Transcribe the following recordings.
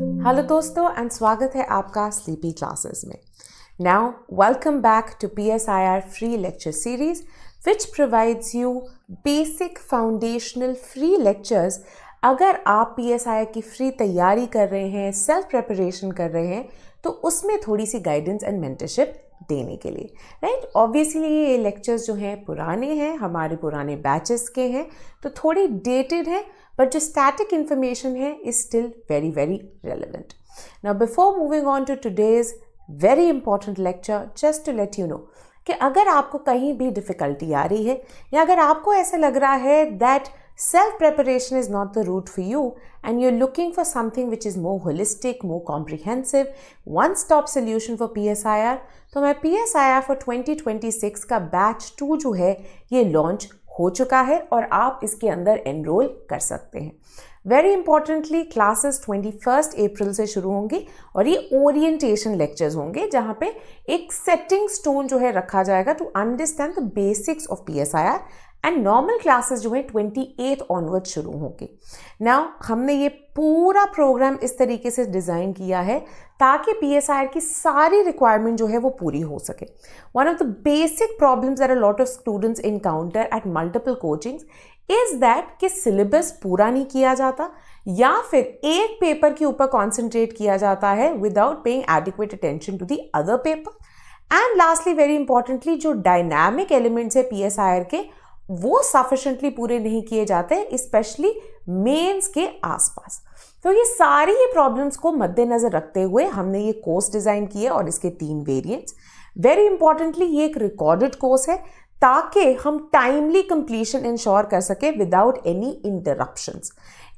Hello दोस्तों and स्वागत है आपका स्लीपी क्लासेस में। Now welcome back to PSIR free lecture series which provides you basic foundational free lectures. अगर आप PSIR की फ्री तैयारी कर रहे हैं, सेल्फ प्रिपरेशन कर रहे हैं, तो उसमें थोड़ी सी गाइडेंस एंड मेंटरशिप देने के लिए, राइट। ऑब्वियसली ये लेक्चर्स जो हैं पुराने हैं, हमारे पुराने बैचेस के हैं, तो थोड़ी डेटेड है, but जो static information है is still very relevant. Now before moving on to today's very important lecture, just to let you know कि अगर आपको कहीं भी डिफ़िकल्टी आ रही है या अगर आपको ऐसा लग रहा है that self preparation is not the route for you and you're looking for something which is more holistic, more comprehensive, one stop solution for PSIR, तो मैं PSIR for 2026 का बैच 2 जो है ये लॉन्च हो चुका है और आप इसके अंदर एनरोल कर सकते हैं। वेरी इंपॉर्टेंटली क्लासेस 21 अप्रैल से शुरू होंगी और ये ओरिएंटेशन लेक्चर्स होंगे जहाँ पे एक सेटिंग स्टोन जो है रखा जाएगा to understand the basics of PSIR and normal classes जो है 28 ऑनवर्ड शुरू होंगे। नाउ हमने ये पूरा प्रोग्राम इस तरीके से डिज़ाइन किया है ताकि PSIR की सारी रिक्वायरमेंट जो है वो पूरी हो सके। One of the basic problems that a lot of students encounter at multiple coachings is that कि सिलेबस पूरा नहीं किया जाता या फिर एक पेपर के ऊपर कॉन्सेंट्रेट किया जाता है without paying adequate attention to the other paper. And lastly very importantly जो डायनामिक एलिमेंट्स है PSIR के वो सफिशिएंटली पूरे नहीं किए जाते, स्पेशली मेंस के आसपास। तो ये प्रॉब्लम्स को मद्देनजर रखते हुए हमने ये कोर्स डिजाइन किए और इसके 3 वेरिएंट्स। वेरी इंपॉर्टेंटली ये एक रिकॉर्डेड कोर्स है ताकि हम टाइमली कंप्लीशन इंश्योर कर सके विदाउट एनी इंटरप्शंस।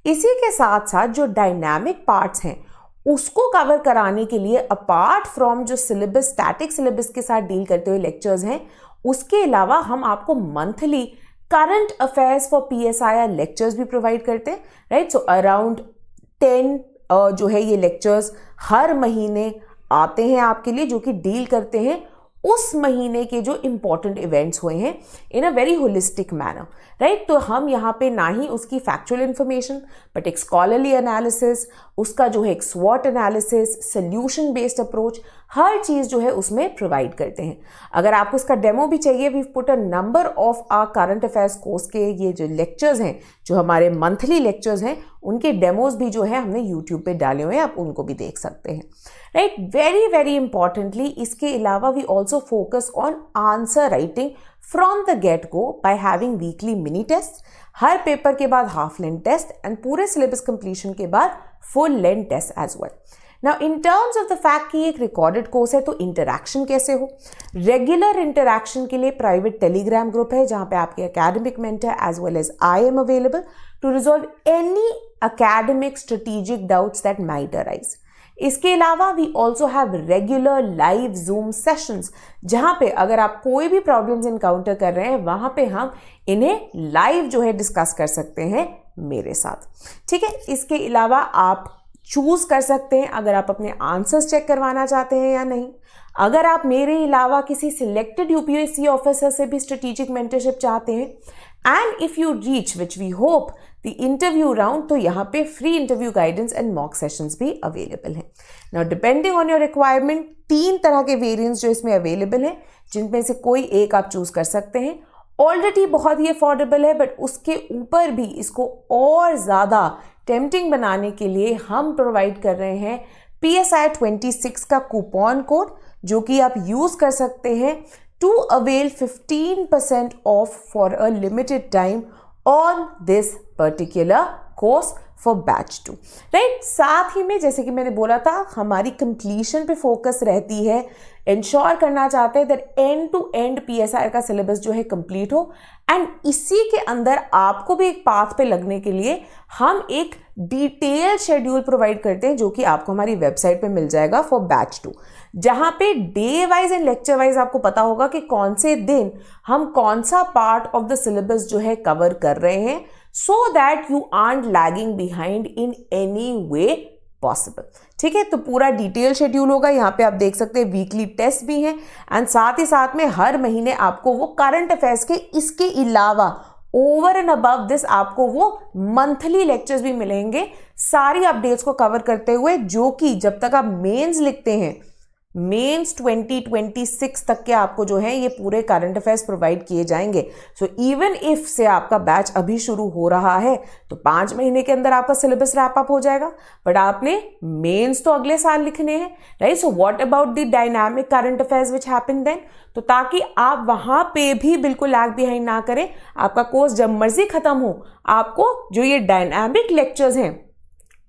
इसी के साथ साथ जो डायनामिक पार्ट्स हैं उसको कवर कराने के लिए अपार्ट फ्रॉम जो सिलेबस स्टैटिक सिलेबस के साथ डील करते हुए लेक्चर्स हैं, उसके अलावा हम आपको monthly current affairs for PSIR lectures भी प्रोवाइड करते हैं, राइट। सो अराउंड 10 जो है ये लेक्चर्स हर महीने आते हैं आपके लिए, जो कि डील करते हैं उस महीने के जो इंपॉर्टेंट इवेंट्स हुए हैं in a very holistic manner, right. तो हम यहाँ पे ना ही उसकी फैक्चुअल इंफॉर्मेशन बट एक स्कॉलरली एनालिसिस, उसका जो है एक स्वॉट एनालिसिस, सोल्यूशन बेस्ड अप्रोच, हर चीज़ जो है उसमें प्रोवाइड करते हैं। अगर आपको इसका डेमो भी चाहिए, we put a number of our current affairs course के ये जो लेक्चर्स हैं, जो हमारे मंथली लेक्चर्स हैं, उनके डेमोज भी जो है हमने यूट्यूब पे डाले हुए हैं, आप उनको भी देख सकते हैं, राइट। वेरी इंपॉर्टेंटली इसके अलावा we also focus on answer writing from the get go by having weekly mini test, हर पेपर के बाद हाफ लेंथ टेस्ट एंड पूरे सिलेबस कंप्लीशन के बाद full length test as well. Now in terms of the fact कि एक recorded course है तो इंटरैक्शन कैसे हो। रेगुलर इंटरैक्शन के लिए प्राइवेट टेलीग्राम ग्रुप है जहां पे आपके academic mentor as well as I am available to resolve any academic strategic doubts that might arise. इसके अलावा we also have regular live Zoom sessions जहां पे अगर आप कोई भी प्रॉब्लम्स इनकाउंटर कर रहे हैं वहां पे हम इन्हें लाइव जो है डिस्कस कर सकते हैं मेरे साथ, ठीक है। इसके अलावा आप चूज कर सकते हैं अगर आप अपने आंसर्स चेक करवाना चाहते हैं या नहीं। अगर आप मेरे अलावा किसी सिलेक्टेड UPSC ऑफिसर से भी स्ट्रेटेजिक मेंटरशिप चाहते हैं and if you reach which we hope the interview round, तो यहाँ पे free interview guidance and mock sessions भी अवेलेबल हैं। Now depending on your requirement 3 तरह के वेरिएंट्स जो इसमें अवेलेबल हैं, जिनमें से कोई एक आप चूज कर सकते हैं। ऑलरेडी बहुत ही अफोर्डेबल है बट उसके ऊपर भी इसको और ज़्यादा टेम्पटिंग बनाने के लिए हम प्रोवाइड कर रहे हैं PSIR 26 का कूपन कोड, जो कि आप यूज कर सकते हैं to avail 15% off for a limited time on this particular course for batch 2, right. साथ ही में जैसे कि मैंने बोला था हमारी कंप्लीशन पे फोकस रहती है, इंश्योर करना चाहते हैं that end to end PSIR का सिलेबस जो है कंप्लीट हो एंड इसी के अंदर आपको भी एक पाथ पे लगने के लिए हम एक डिटेल शेड्यूल प्रोवाइड करते हैं, जो कि आपको हमारी वेबसाइट पे मिल जाएगा फॉर बैच 2, जहां पे day wise and lecture wise आपको पता होगा कि कौन से दिन हम कौन सा पार्ट ऑफ द सिलेबस जो है कवर कर रहे हैं, so that you aren't lagging behind in any way possible, ठीक है। तो पूरा डिटेल शेड्यूल होगा, यहाँ पे आप देख सकते हैं वीकली टेस्ट भी हैं एंड साथ ही साथ में हर महीने आपको वो करंट अफेयर्स के इसके अलावा ओवर एंड अबव दिस आपको वो मंथली लेक्चर्स भी मिलेंगे सारी अपडेट्स को कवर करते हुए, जो कि जब तक आप मेंस लिखते हैं, मेंस 2026 तक के आपको जो है ये पूरे करंट अफेयर्स प्रोवाइड किए जाएंगे। सो इवन इफ से आपका बैच अभी शुरू हो रहा है तो 5 महीने के अंदर आपका सिलेबस रैप अप हो जाएगा, बट आपने मेंस तो अगले साल लिखने हैं, right. So what about the dynamic current affairs which happen then, तो ताकि आप वहां पे भी बिल्कुल लैग बिहाइंड ना करें, आपका कोर्स जब मर्जी खत्म हो, आपको जो ये डायनामिक लेक्चर्स हैं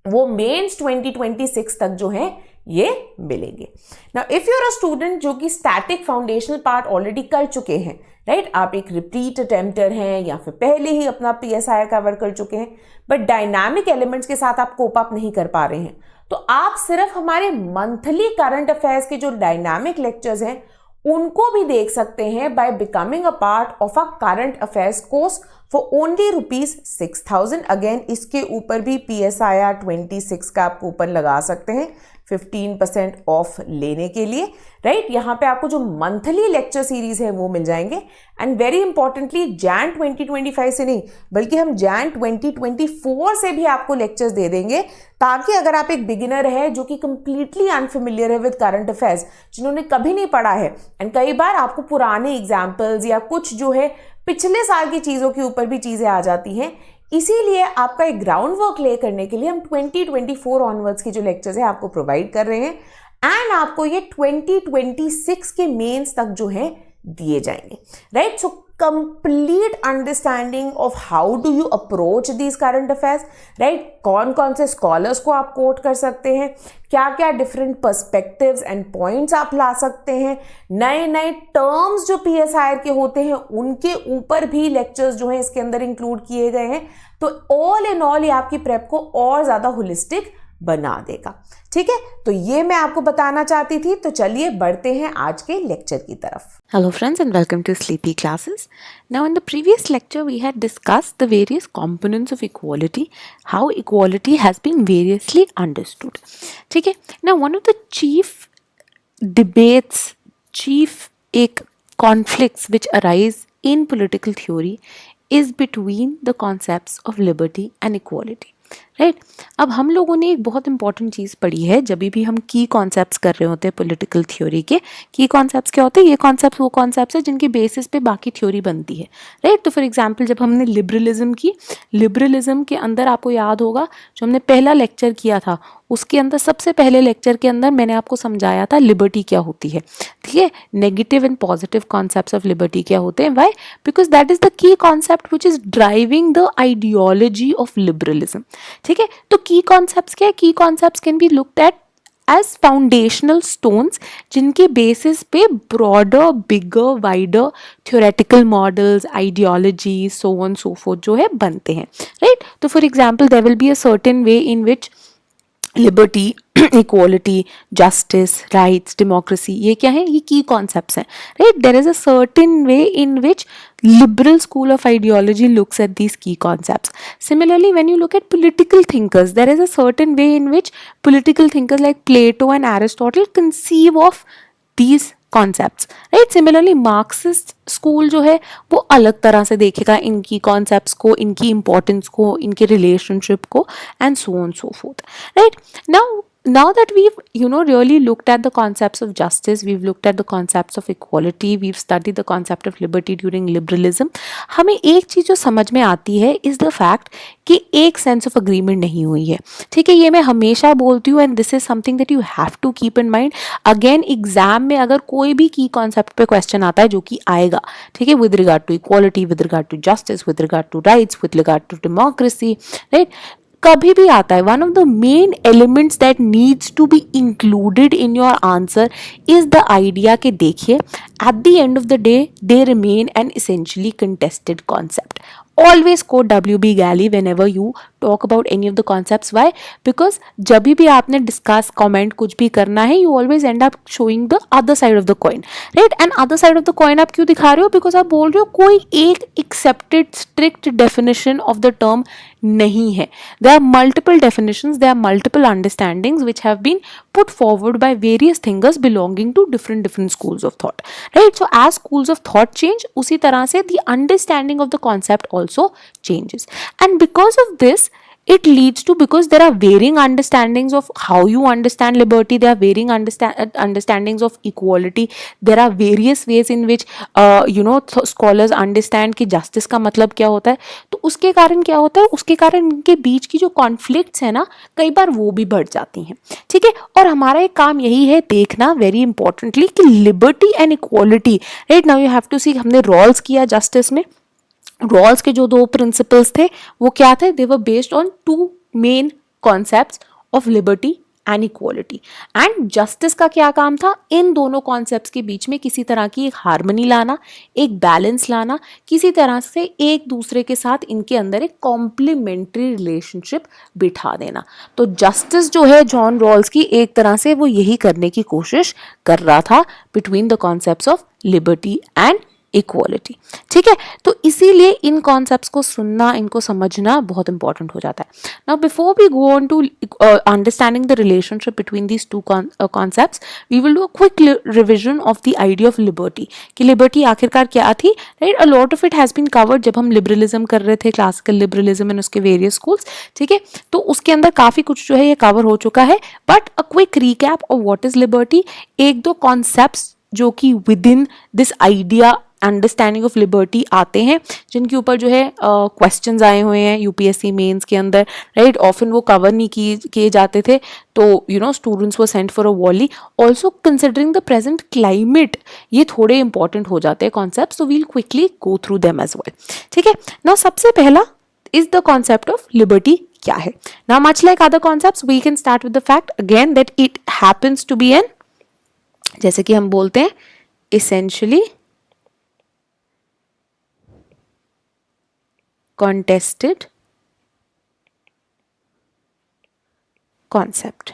वो मेंस 2026 तक जो है ये मिलेंगे। Now if you are a student जो कि स्टैटिक फाउंडेशनल पार्ट ऑलरेडी कर चुके हैं, राइट, आप एक रिपीट अटेम्प्टर हैं या फिर पहले ही अपना PSI कवर कर चुके हैं, बट डायनामिक एलिमेंट्स के साथ आप कोप अप नहीं कर पा रहे हैं, तो आप सिर्फ हमारे मंथली करंट अफेयर्स के जो डायनामिक लेक्चर्स हैं उनको भी देख सकते हैं by becoming a part of a current affairs course for only ₹6,000। Again इसके ऊपर भी PSIR 26 का आप कूपन लगा सकते हैं 15% ऑफ लेने के लिए, राइट। यहाँ पे आपको जो मंथली लेक्चर सीरीज है वो मिल जाएंगे, एंड वेरी इंपॉर्टेंटली जैन 2025 से नहीं बल्कि हम जैन 2024 से भी आपको लेक्चर्स दे देंगे, ताकि अगर आप एक बिगिनर है जो कि कंप्लीटली अनफेमिलियर है विद करंट अफेयर्स, जिन्होंने कभी नहीं पढ़ा है, एंड कई बार आपको पुराने एग्जाम्पल्स या कुछ जो है पिछले साल की चीज़ों के ऊपर भी चीज़ें आ जाती हैं, इसीलिए आपका एक ग्राउंड वर्क ले करने के लिए हम 2024 ऑनवर्ड्स की जो लेक्चर्स है आपको प्रोवाइड कर रहे हैं, एंड आपको ये 2026 के मेंस तक जो है दिए जाएंगे, right. So complete understanding of how do you approach these current affairs, right, कौन कौन से स्कॉलर्स को आप कोट कर सकते हैं, क्या क्या डिफरेंट पर्सपेक्टिव्स एंड पॉइंट्स आप ला सकते हैं, नए नए टर्म्स जो PSIR के होते हैं उनके ऊपर भी लेक्चर्स जो हैं इसके अंदर इंक्लूड किए गए हैं। तो ऑल इन ऑल ये आपकी प्रेप को और ज़्यादा होलिस्टिक बना देगा, ठीक है। तो ये मैं आपको बताना चाहती थी, तो चलिए बढ़ते हैं आज के लेक्चर की तरफ। Hello friends and welcome to Sleepy Classes. Now in the previous lecture we had discussed the various components of equality, how equality has been variously understood. ठीक है, now one of the chief debates, chief एक conflicts which arise in political theory is between the concepts of liberty and equality. Right अब हम लोगों ने एक बहुत important चीज़ पढ़ी है जब भी हम की कॉन्सेप्ट्स कर रहे होते हैं पॉलिटिकल थ्योरी के। की कॉन्सेप्ट्स क्या होते हैं? ये कॉन्सेप्ट्स वो कॉन्सेप्ट्स है जिनके बेसिस पे बाकी थ्योरी बनती है, राइट। तो फॉर एग्जांपल जब हमने लिबरलिज्म की, लिबरलिज्म के अंदर आपको याद होगा जो हमने पहला लेक्चर किया था उसके अंदर सबसे पहले लेक्चर के अंदर मैंने आपको समझाया था लिबर्टी क्या होती है, ठीक है। Negative and positive concepts of liberty क्या होते हैं? Why? Because that is the key concept which is driving the ideology of liberalism, ठीक है। तो की कॉन्सेप्ट्स क्या है? Key concepts can be looked at as foundational stones जिनके basis पे broader, bigger, wider theoretical models, ideology, so on so forth जो है बनते हैं, राइट। तो for example there will be a certain way in which liberty, equality, justice, rights, democracy, ये क्या है? ये की कॉन्सेप्ट्स हैं, right. There is a certain way in which liberal school of ideology looks at these key concepts. Similarly, when you look at political thinkers, there is a certain way in which political thinkers like Plato and Aristotle conceive of these concepts, right? Similarly, Marxist school जो है वो अलग तरह से देखेगा इनकी concepts को, इनकी importance को, इनके relationship को, and so on so forth, right? Now that we've really looked at the concepts of justice, we've looked at the concepts of equality, we've studied the concept of liberty during liberalism, हमें एक चीज़ जो समझ में आती है is the fact कि एक sense of agreement नहीं हुई है, ठीक है। ये मैं हमेशा बोलती हूँ and this is something that you have to keep in mind. Again, exam में अगर कोई भी की कॉन्सेप्ट पे क्वेश्चन आता है जो कि आएगा, ठीक है, with regard to equality, with regard to justice, with regard to rights, with regard to democracy, right, कभी भी आता है, one of the main elements that needs to be included in your answer is the idea कि देखिए at the end of the day they remain an essentially contested concept. Always quote W.B. Galley whenever you talk about any of the concepts. Why? Because जब भी आपने discuss, comment कुछ भी करना है, you always end up showing the other side of the coin, right? And other side of the coin आप क्यों दिखा रहे हो? Because आप बोल रहे हो कोई एक accepted strict definition of the term नहीं है. There are multiple definitions, there are multiple understandings which have been put forward by various thinkers belonging to different schools of thought, right? So as schools of thought change, उसी तरह से the understanding of the concept also also changes. And because of this, it leads to, because there are varying understandings of how you understand liberty, there are varying understandings of equality, there are various ways in which scholars understand कि justice का मतलब क्या होता है. तो उसके कारण क्या होता है, उसके कारण इनके बीच की जो कॉन्फ्लिक्ट्स है ना, कई बार वो भी बढ़ जाती हैं. ठीक है, और हमारा एक काम यही है देखना वेरी इंपॉर्टेंटली कि liberty and equality, right now you have to see, हमने रोल्स किया जस्टिस में. रॉल्स के जो 2 प्रिंसिपल्स थे वो क्या थे, they were based on 2 main concepts of liberty and equality. And justice का क्या काम था, इन दोनों कॉन्सेप्ट्स के बीच में किसी तरह की एक हार्मनी लाना, एक बैलेंस लाना, किसी तरह से एक दूसरे के साथ इनके अंदर एक कॉम्प्लीमेंट्री रिलेशनशिप बिठा देना. तो जस्टिस जो है जॉन रॉल्स की, एक तरह से वो यही करने की कोशिश कर रहा था between the concepts of liberty and equality. ठीक है, तो इसीलिए इन कॉन्सेप्ट्स को सुनना, इनको समझना बहुत इंपॉर्टेंट हो जाता है. Now before we go on to understanding the relationship between these 2 concepts, we will do a quick revision of the idea of liberty, कि लिबर्टी आखिरकार क्या थी. Right, a lot of it has been covered जब हम liberalism कर रहे थे, classical liberalism and उसके वेरियस स्कूल्स. ठीक है, तो उसके अंदर काफी कुछ जो है ये कवर हो चुका है. But a quick recap of what is liberty, 1-2 concepts जो कि with in this idea understanding of liberty आते हैं, जिनके ऊपर जो है क्वेश्चंस आए हुए हैं यूपीएससी मेंस के अंदर. राइट, ऑफन वो कवर नहीं किए जाते थे, तो students were sent for a volley. Also considering the present climate, ये थोड़े इंपॉर्टेंट हो जाते हैं concept, so we'll quickly go through them as well. ठीक है, नाउ सबसे पहला is the concept of liberty क्या है. Now much like other concepts we can start with the fact again that it happens to be an, जैसे कि हम बोलते हैं, essentially contested concept,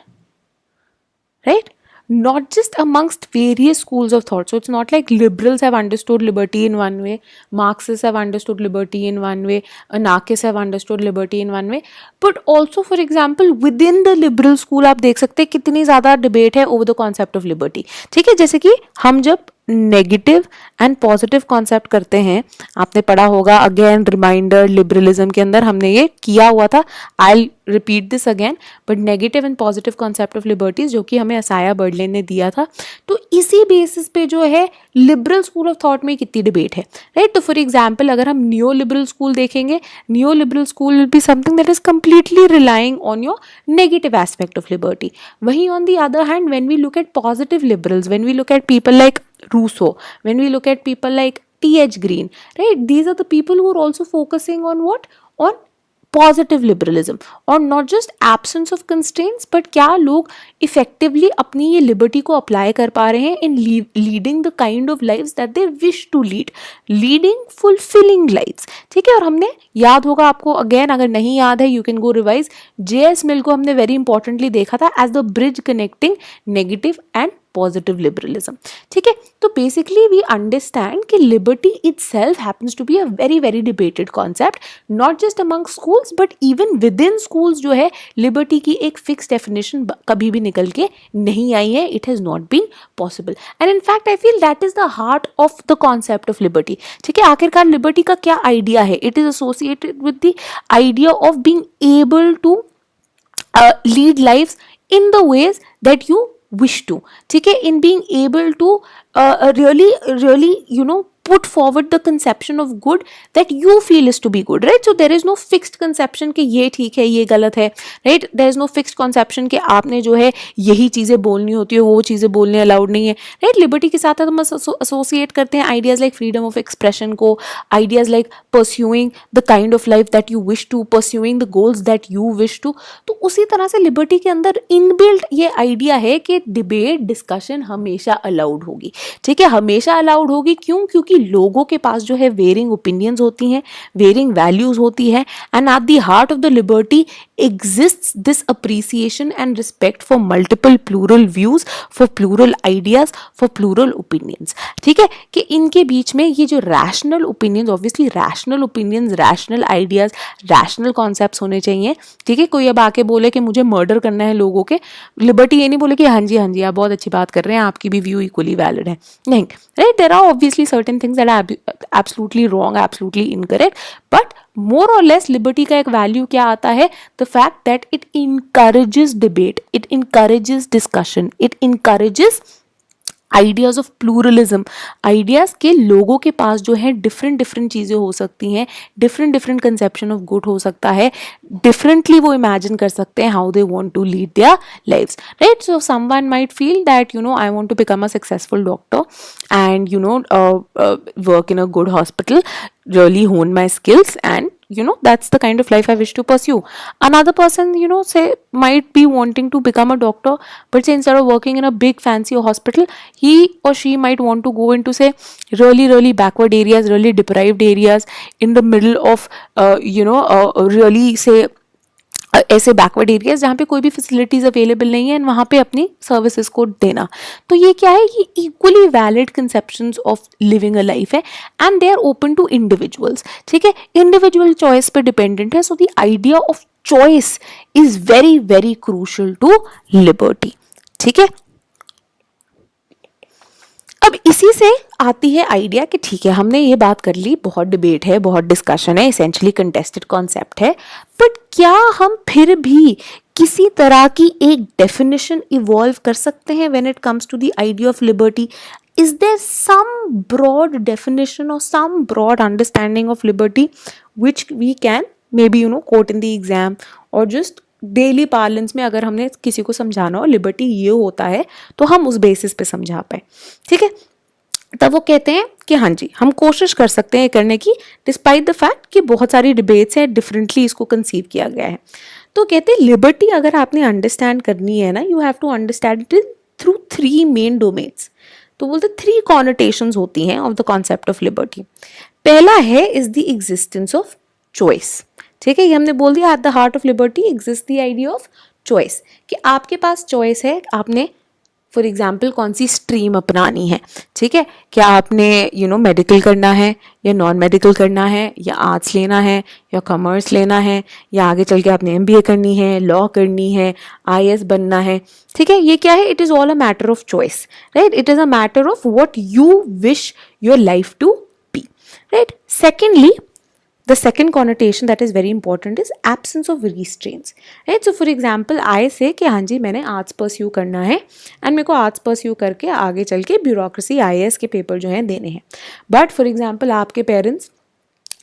right? Not just amongst various schools of thought. So it's not like liberals have understood liberty in one way, Marxists have understood liberty in one way, anarchists have understood liberty in one way, but also for example within the liberal school आप देख सकते हैं कितनी ज़्यादा debate है over the concept of liberty. ठीक है, जैसे कि हम जब नेगेटिव एंड पॉजिटिव कॉन्सेप्ट करते हैं, आपने पढ़ा होगा, अगेन रिमाइंडर, लिबरलिज्म के अंदर हमने ये किया हुआ था. I repeat this again, but negative and positive concept of liberties जो कि हमें असाया बर्डलेन ने दिया था. तो इसी बेसिस पे जो है लिबरल स्कूल ऑफ थॉट में कितनी डिबेट है. राइट, तो फॉर एग्जाम्पल अगर हम न्यू लिबरल स्कूल देखेंगे, new liberal school will be something that is completely relying on your negative aspect of liberty. वहीं on the other hand when we look at positive liberals, when we look at people like Rousseau, when we look at people like T.H. Green, right, these are the people who are also focusing on what? On positive liberalism, और not just absence of constraints, but क्या लोग effectively अपनी ये liberty को apply कर पा रहे हैं in leading the kind of lives that they wish to lead, leading fulfilling lives. ठीक है, और हमने याद होगा आपको, again अगर नहीं याद है you can go revise, J.S. Mill को हमने very importantly देखा था as the bridge connecting negative and positive liberalism. ठीक है, तो बेसिकली वी अंडरस्टैंड कि liberty itself happens to be a very very debated concept, not just among schools but even within schools जो है liberty की एक fix definition कभी भी निकल के नहीं आई है. It has not been possible, and in fact I feel that is the heart of the concept of liberty. ठीक है, आखिरकार लिबर्टी का क्या आइडिया है? It is associated with the idea of being able to lead lives in the ways that you wish to. ठीक है, in being able to really put forward the conception of good that you feel is to be good, right? So there is no fixed conception कि ये ठीक है ये गलत है, right? There is no fixed conception कि आपने जो है यही चीज़ें बोलनी होती है, वो चीज़ें बोलने अलाउड नहीं है, right? लिबर्टी के साथ हम एसोसिएट करते हैं ideas like freedom of expression को, ideas like pursuing the kind of life that you wish to, pursuing the goals that you wish to. तो उसी तरह से लिबर्टी के अंदर इनबिल्ट ये आइडिया है कि डिबेट डिस्कशन हमेशा अलाउड होगी. ठीक है, हमेशा अलाउड होगी. क्यों? क्योंकि लोगों के पास जो है वेरिंग ओपिनियंस होती हैं, वेरिंग वैल्यूज होती है, and eight the heart of the liberty exists this appreciation and respect for multiple plural views, for plural ideas, for plural opinions. ठीक है, कि इनके बीच में ये जो rational opinions, obviously rational opinions, rational ideas, rational concepts होने चाहिए. ठीक है, कोई अब आके बोले कि मुझे मर्डर करना है लोगों के, लिबर्टी ये नहीं बोले कि हाँ जी आप बहुत अच्छी बात कर रहे हैं, आपकी भी व्यू इक्वली वैलिड है. नहीं, right, there are obviously certain things that are absolutely wrong, absolutely incorrect, but more और लेस लिबर्टी का एक वैल्यू क्या आता है, the fact that it encourages debate, it encourages discussion, it encourages ideas of pluralism, ideas के लोगों के पास जो है डिफरेंट डिफरेंट चीज़ें हो सकती हैं, different different conception of good हो सकता है, डिफरेंटली वो इमेजिन कर सकते हैं how they want to lead their lives, right. So someone might feel that I want to become a successful doctor and work in a good hospital, really hone my skills, and that's the kind of life I wish to pursue. Another person say might be wanting to become a doctor, but say instead of working in a big fancy hospital, he or she might want to go into say really really backward areas, really deprived areas in the middle of really say ऐसे backward areas जहाँ पे कोई भी facilities available नहीं है, and वहाँ पे अपनी सर्विसेज को देना. तो ये क्या है, ये equally valid conceptions of living a life है, and they are open to individuals. ठीक है, इंडिविजुअल चॉइस पे डिपेंडेंट है. So the idea of choice is very very crucial to liberty. ठीक है, अब इसी से आती है आइडिया कि ठीक है, हमने ये बात कर ली, बहुत डिबेट है, बहुत डिस्कशन है, एसेंशियली कंटेस्टेड कॉन्सेप्ट है, बट क्या हम फिर भी किसी तरह की एक डेफिनेशन इवॉल्व कर सकते हैं when it comes to the idea of liberty? Is there some broad definition और some broad understanding of liberty which we can maybe quote in the exam, और जस्ट डेली पार्लेंस में अगर हमने किसी को समझाना हो लिबर्टी ये होता है, तो हम उस बेसिस पे समझा पाए. ठीक है, तब वो कहते हैं कि हाँ जी, हम कोशिश कर सकते हैं करने की, डिस्पाइट द फैक्ट कि बहुत सारी डिबेट्स हैं, डिफरेंटली इसको कंसीव किया गया है. तो कहते हैं लिबर्टी अगर आपने अंडरस्टैंड करनी है ना, you have to understand it through 3 main domains. तो बोलते 3 कॉनोटेशंस होती हैं of the concept of liberty. पहला है is the existence of choice. ठीक है, ये हमने बोल दिया, at the heart of liberty exist the idea of choice, कि आपके पास चॉइस है, आपने फॉर एग्जाम्पल कौन सी स्ट्रीम अपनानी है. ठीक है, क्या आपने मेडिकल करना है या नॉन मेडिकल करना है, या आर्ट्स लेना है या कॉमर्स लेना है, या आगे चल के आपने MBA करनी है, लॉ करनी है, IAS बनना है. ठीक है, ये क्या है, it is all a matter of choice, right. It is a matter of what you wish your life to be, right. Secondly, the second connotation that is very important is absence of restraints, right. So for example I say कि हाँ जी मैंने arts pursue करना है, and मेरे को arts pursue करके आगे चल के ब्यूरोक्रेसी IAS के पेपर जो हैं देने हैं. बट फॉर एग्जाम्पल आपके पेरेंट्स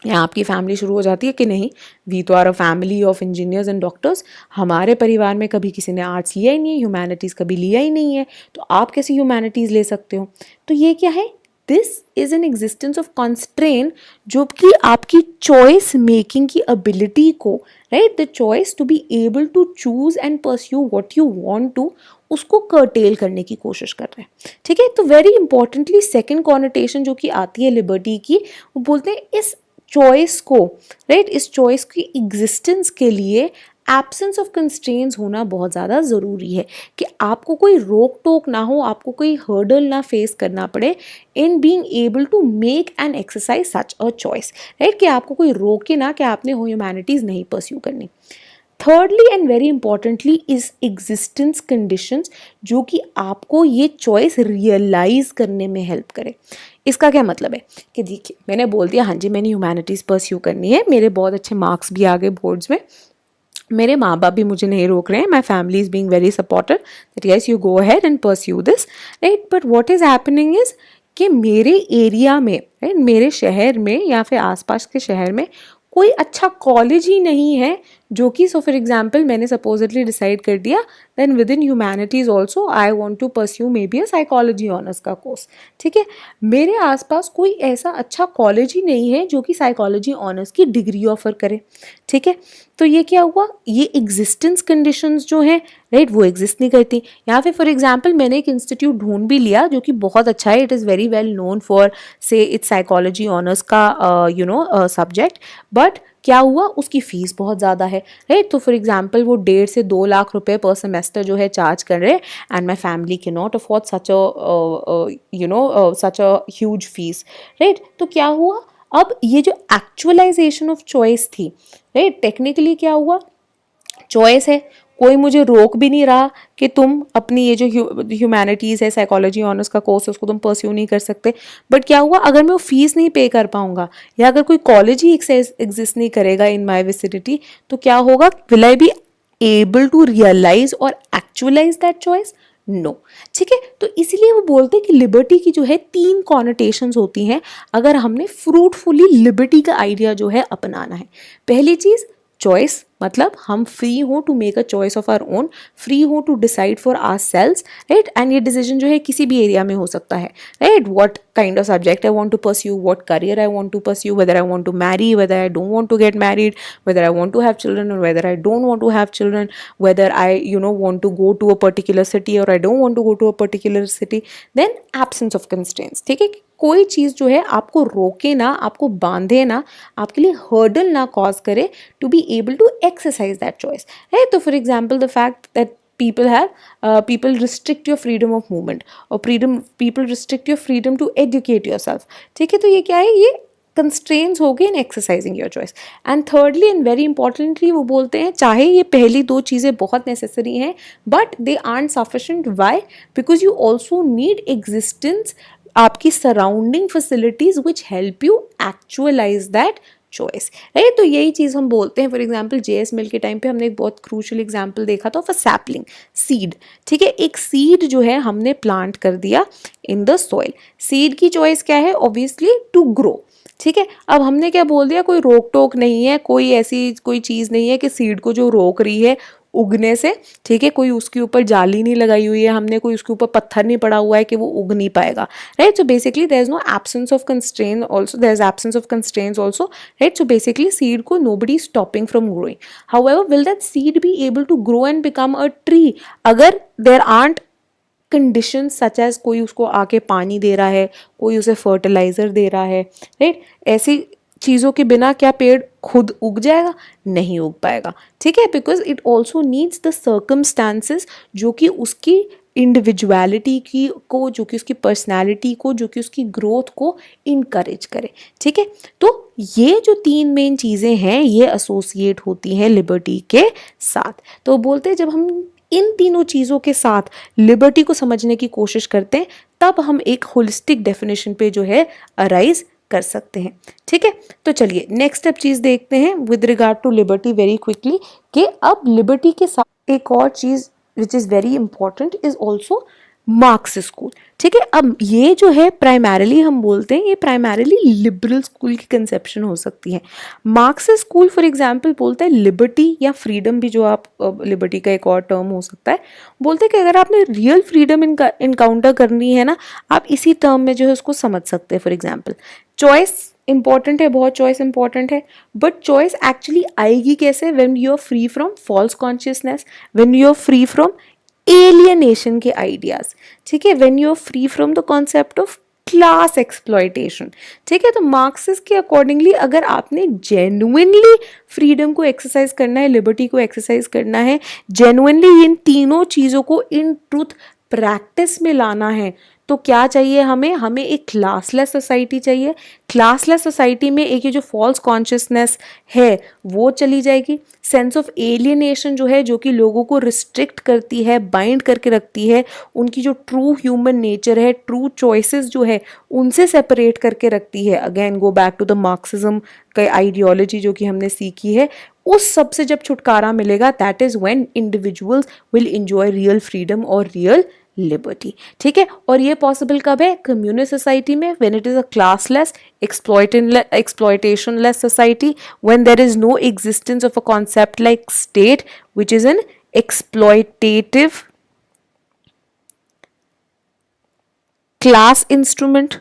या आपकी फैमिली शुरू हो जाती है कि नहीं, वी तो are a family of engineers and doctors, हमारे परिवार में कभी किसी ने आर्ट्स लिया ही नहीं है, ह्यूमैनिटीज़ कभी लिया ही नहीं है, तो आप कैसे ह्यूमैनिटीज़ ले सकते हो. तो ये क्या है, this is an existence of constrain, जो कि आपकी चॉइस मेकिंग की एबिलिटी को, right, the choice to be able to choose and pursue what you want to, उसको कर्टेल करने की कोशिश कर रहे हैं. ठीक है, तो वेरी इंपॉर्टेंटली सेकेंड कॉनोटेशन जो कि आती है लिबर्टी की, वो बोलते हैं इस चॉइस को, राइट, इस चॉइस की एग्जिस्टेंस के लिए एब्सेंस ऑफ कंस्ट्रेंट्स होना बहुत ज़्यादा ज़रूरी है, कि आपको कोई रोक टोक ना हो, आपको कोई हर्डल ना फेस करना पड़े in being able to make and exercise such a choice, right, कि आपको कोई रोके ना कि आपने ह्यूमैनिटीज़ नहीं परस्यू करनी. Thirdly and very importantly is existence conditions, जो कि आपको ये चॉइस रियलाइज करने में हेल्प करे. इसका क्या मतलब है कि देखिए, मैंने बोल दिया हाँ जी मैंने ह्यूमैनिटीज़ परस्यू करनी है, मेरे बहुत अच्छे मार्क्स भी आ गए बोर्ड्स में, मेरे माँ बाप भी मुझे नहीं रोक रहे हैं, my family is being very supportive that yes you go ahead and pursue this, right. But what is happening is कि मेरे एरिया में, राइट, मेरे शहर में या फिर आसपास के शहर में कोई अच्छा कॉलेज ही नहीं है जो कि, सो फॉर एग्जाम्पल मैंने सपोजिटली डिसाइड कर दिया then within humanities also I want to pursue maybe a psychology honours का कोर्स. ठीक है, मेरे आसपास कोई ऐसा अच्छा कॉलेज ही नहीं है जो कि साइकोलॉजी ऑनर्स की डिग्री ऑफर करे. ठीक है, तो ये क्या हुआ, ये एग्जिस्टेंस कंडीशंस जो हैं, राइट, वो एग्जिस्ट नहीं करती. या फिर फॉर एग्जाम्पल मैंने एक इंस्टीट्यूट ढूंढ भी लिया जो कि बहुत अच्छा है, it is very well known for से इट्स साइकोलॉजी ऑनर्स का सब्जेक्ट, बट क्या हुआ, उसकी फ़ीस बहुत ज़्यादा है, राइट. तो फॉर एग्जांपल वो 1.5 से 2 लाख रुपए पर सेमेस्टर जो है चार्ज कर रहे हैं, and my family can not afford such a huge fees, right. तो क्या हुआ, अब ये जो एक्चुअलाइजेशन ऑफ चॉइस थी, राइट, टेक्निकली क्या हुआ, चॉइस है, कोई मुझे रोक भी नहीं रहा कि तुम अपनी ये जो ह्यूमैनिटीज़ है, साइकोलॉजी ऑनर्स का कोर्स है, उसको तुम परस्यू नहीं कर सकते। बट क्या हुआ, अगर मैं वो फीस नहीं पे कर पाऊंगा या अगर कोई कॉलेज ही एग्जिस्ट नहीं करेगा इन माई विसिनिटी, तो क्या होगा, will I be able to realise और एक्चुअलाइज दैट चॉइस? नो। ठीक है, तो इसीलिए वो बोलते हैं कि लिबर्टी की जो है 3 कॉनोटेशंस होती हैं अगर हमने फ्रूटफुली लिबर्टी का आइडिया जो है अपनाना है। पहली चीज चॉइस, मतलब हम फ्री हो to make a choice of our own, free हो to decide for our selves, right. And ये डिसीजन जो है किसी भी एरिया में हो सकता है, right. What kind of subject I want to pursue, what career I want to pursue, whether I want to marry, whether I don't want to get married, whether I want to have children और whether I don't want to have children, whether I want to go to a particular city और I don't want to go to a particular city. Then absence of constraints, ठीक है, कोई चीज़ जो है आपको रोके ना, आपको बांधे ना, आपके लिए हर्डल ना कॉज करे to be able to exercise that choice, है। तो for example the fact that people restrict your freedom of movement or people restrict your freedom to educate yourself, ठीक है। तो ये क्या है, ये कंस्ट्रेंट्स हो गए इन exercising your choice. And thirdly and very importantly वो बोलते हैं चाहे ये पहली 2 चीज़ें बहुत नेसेसरी हैं but they aren't sufficient, why, because you also need existence, आपकी surrounding facilities which help you actualize that choice, right. तो यही चीज़ हम बोलते हैं, फॉर एग्जाम्पल JS मिल के टाइम पे हमने एक बहुत क्रूशल एग्जाम्पल देखा था ऑफ अ सैपलिंग सीड, ठीक है। एक सीड जो है हमने प्लांट कर दिया इन द सॉइल, सीड की चॉइस क्या है, ऑब्वियसली टू ग्रो, ठीक है। अब हमने क्या बोल दिया, कोई रोक टोक नहीं है, कोई ऐसी कोई चीज़ नहीं है कि सीड को जो रोक रही है उगने से, ठीक है, कोई उसके ऊपर जाली नहीं लगाई हुई है हमने, कोई उसके ऊपर पत्थर नहीं पड़ा हुआ है कि वो उग नहीं पाएगा, right. So basically there is no absence of constraint also, there is absence of constraints also, right. So basically seed को nobody stopping from growing, however will that seed be able to grow and become a tree, अगर there aren't condition such as कोई उसको आके पानी दे रहा है, कोई उसे फर्टिलाइजर दे रहा है, राइट। ऐसी चीज़ों के बिना क्या पेड़ खुद उग जाएगा? नहीं उग पाएगा, ठीक है, because it also needs the circumstances जो कि उसकी इंडिविजुअलिटी की को, जो कि उसकी पर्सनैलिटी को, जो कि उसकी ग्रोथ को इनकरेज करे, ठीक है। तो ये जो 3 मेन चीज़ें हैं ये एसोसिएट होती हैं लिबर्टी के साथ। तो बोलते हैं जब हम इन तीनों चीज़ों के साथ लिबर्टी को समझने की कोशिश करते हैं तब हम एक होलिस्टिक डेफिनेशन पे जो है अराइज कर सकते हैं, ठीक है। तो चलिए नेक्स्ट स्टेप चीज़ देखते हैं with regard to liberty very quickly, कि अब लिबर्टी के साथ एक और चीज़ which is very important is also Marx school, ठीक है। अब ये जो है प्राइमरीली हम बोलते हैं ये प्राइमरीली लिबरल स्कूल की कंसेप्शन हो सकती है। मार्क्स स्कूल फॉर एग्जांपल बोलता है लिबर्टी या फ्रीडम भी, जो आप लिबर्टी का एक और टर्म हो सकता है, बोलते हैं कि अगर आपने रियल फ्रीडम इनकाउंटर करनी है ना, आप इसी टर्म में जो है उसको समझ सकते हैं। फॉर एग्जाम्पल चॉइस इंपॉर्टेंट है, बहुत चॉइस इंपॉर्टेंट है, बट चॉइस एक्चुअली आएगी कैसे, when you are free from false consciousness, when you are free from alienation के आइडियाज, ठीक है, when you are free from the concept of class exploitation, ठीक है। तो मार्क्सिस्ट के अकॉर्डिंगली अगर आपने जेन्युइनली फ्रीडम को एक्सरसाइज करना है, लिबर्टी को एक्सरसाइज करना है, जेन्युइनली इन तीनों चीज़ों को इन ट्रूथ प्रैक्टिस में लाना है, तो क्या चाहिए हमें एक क्लासलेस सोसाइटी चाहिए। क्लासलेस सोसाइटी में एक ये जो फॉल्स कॉन्शियसनेस है वो चली जाएगी, सेंस ऑफ एलियनेशन जो है, जो कि लोगों को रिस्ट्रिक्ट करती है, बाइंड करके रखती है, उनकी जो ट्रू ह्यूमन नेचर है, ट्रू चॉइसेस जो है उनसे सेपरेट करके रखती है। Again go back to the Marxism का आइडियोलॉजी जो कि हमने सीखी है, उस सब से जब छुटकारा मिलेगा, that is when individuals will enjoy real freedom और रियल लिबर्टी, ठीक है। और ये पॉसिबल कब है? कम्युनिस्ट सोसाइटी में, when it is a classless exploitationless society, when there is no existence of a concept like state which is an exploitative class instrument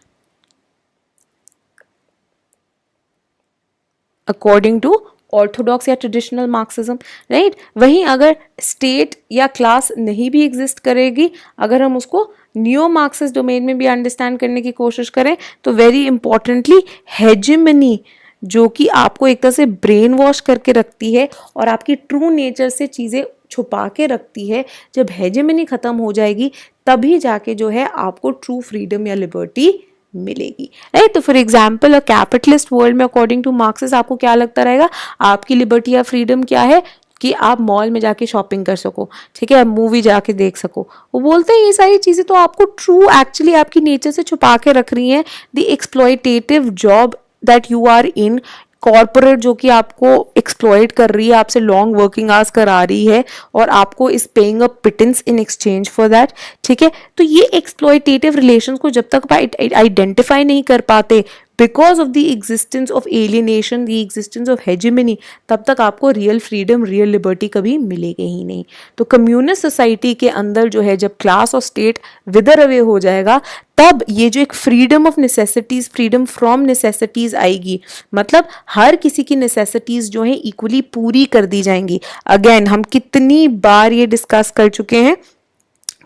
according to Orthodox या traditional Marxism, right. वहीं अगर state या class नहीं भी exist करेगी, अगर हम उसको न्यो मार्क्सिस्ट डोमेन में भी अंडरस्टैंड करने की कोशिश करें, तो वेरी इंपॉर्टेंटली हेजेमनी जो कि आपको एक तरह से ब्रेन वॉश करके रखती है और आपकी ट्रू नेचर से चीज़ें छुपा के रखती है, जब हेजेमनी खत्म हो जाएगी तभी जाके जो है आपको ट्रू फ्रीडम या लिबर्टी मिलेगी, राइट। तो for example a capitalist world में अकॉर्डिंग टू मार्क्सिस्ट आपको क्या लगता रहेगा, आपकी लिबर्टी या फ्रीडम क्या है? कि आप मॉल में जाके शॉपिंग कर सको, ठीक है, मूवी जाके देख सको। वो बोलते हैं ये सारी चीज़ें तो आपको ट्रू एक्चुअली आपकी नेचर से छुपा के रख रही हैं। The exploitative job that you are in, corporate जो कि आपको एक्सप्लॉइट कर रही है, आपसे लॉन्ग वर्किंग आवर्स करा रही है और आपको is paying a pittance in exchange for that, ठीक है। तो ये एक्सप्लॉयटेटिव रिलेशंस को जब तक आइडेंटिफाई नहीं कर पाते because of the existence of alienation, the existence of hegemony, तब तक आपको रियल फ्रीडम, रियल लिबर्टी कभी मिलेगी ही नहीं। तो कम्युनिस्ट सोसाइटी के अंदर जो है जब क्लास और स्टेट विदर अवे हो जाएगा, तब ये जो एक freedom of necessities, freedom from necessities आएगी। मतलब हर किसी की नेसेसिटीज जो है इक्वली पूरी कर दी जाएंगी। अगेन हम कितनी बार ये डिस्कस कर चुके हैं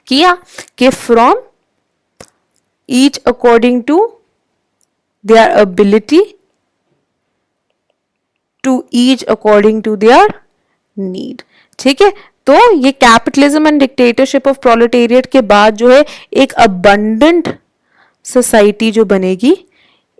किया कि from each according to their ability, to each according to their need, ठीक है। तो ये capitalism and dictatorship of proletariat के बाद जो है एक अबंडेंट सोसाइटी जो बनेगी,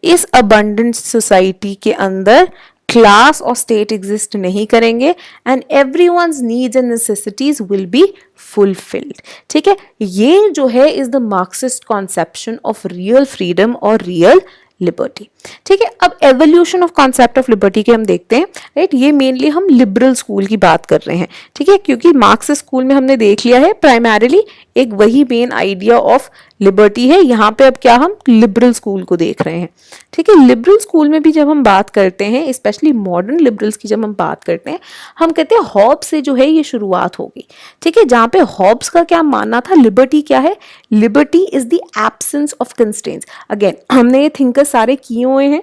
इस अबंडेंट सोसाइटी के अंदर क्लास और स्टेट एग्जिस्ट नहीं करेंगे and everyone's needs and necessities will be fulfilled, ठीक है। ये जो है is the Marxist conception of real freedom और रियल लिबर्टी, ठीक है। अब evolution of concept of liberty के हम देखते हैं, राइट। ये मेनली हम लिबरल स्कूल की बात कर रहे हैं, ठीक है, क्योंकि मार्क्सिस्ट स्कूल में हमने देख लिया है प्राइमरीली एक वही मेन आइडिया ऑफ लिबर्टी है। यहाँ पे अब क्या हम लिबरल स्कूल को देख रहे हैं, ठीक है। लिबरल स्कूल में भी जब हम बात करते हैं, स्पेशली मॉडर्न लिबरल्स की जब हम बात करते हैं, हम कहते हैं हॉब्स से जो है ये शुरुआत होगी, ठीक है। जहाँ पे हॉब्स का क्या मानना था, लिबर्टी क्या है, liberty is the absence of constraints. Again हमने ये थिंकर्स सारे किए हुए हैं,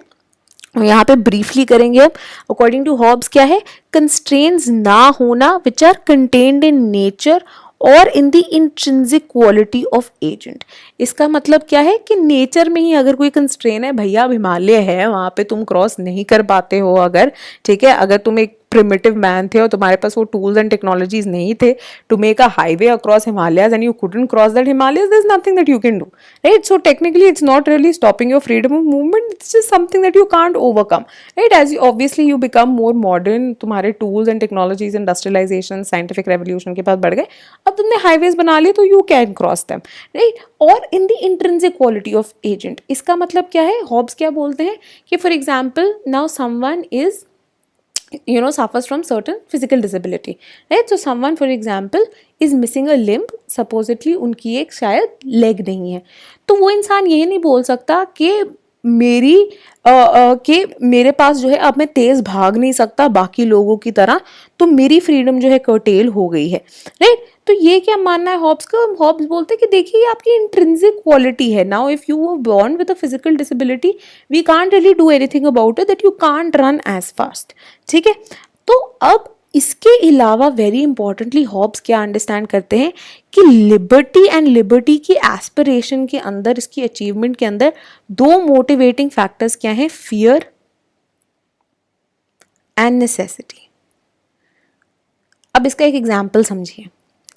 यहाँ पे ब्रीफली करेंगे। अब अकॉर्डिंग टू हॉब्स क्या है, कंस्ट्रेंट्स ना होना which are contained in nature और in the intrinsic quality of agent. इसका मतलब क्या है कि नेचर में ही अगर कोई कंस्ट्रेन है, भैया अब हिमालय है वहाँ पे तुम क्रॉस नहीं कर पाते हो अगर, ठीक है, अगर तुम एक प्रिमिटिव मैन थे और तुम्हारे पास वो टूल्स एंड टेक्नोलॉजीज नहीं थे to make a highway across Himalayas and you couldn't cross that Himalayas, there is nothing that you can do, right. So technically it's not really stopping your freedom of movement, it's just something that you can't overcome, right. As obviously you become more modern, तुम्हारे tools and technologies, industrialization, scientific revolution के पास बढ़ गए, अब तुमने highways बना लिए तो you can cross them, right. और in the intrinsic quality of agent, इसका मतलब क्या है, हॉब्स क्या बोलते हैं कि for example now someone is suffers from certain physical disability, right? So someone for example is missing a limb, supposedly उनकी एक शायद लेग नहीं है, तो वो इंसान ये नहीं बोल सकता कि मेरे पास जो है अब मैं तेज भाग नहीं सकता बाकी लोगों की तरह, तो मेरी फ्रीडम जो है कर्टेल हो गई है, राइट। तो ये क्या मानना है हॉब्स का, हॉब्स बोलते हैं कि देखिए ये आपकी इंट्रिंसिक क्वालिटी है। Now if you were born with a physical disability we can't really do anything about it, that you can't run as fast, ठीक है। तो अब इसके अलावा वेरी इंपॉर्टेंटली हॉब्स क्या अंडरस्टैंड करते हैं कि लिबर्टी एंड लिबर्टी की एस्पिरेशन के अंदर, इसकी अचीवमेंट के अंदर दो मोटिवेटिंग फैक्टर्स क्या हैं, फियर एंड नेसेसिटी। अब इसका एक एग्जाम्पल समझिए,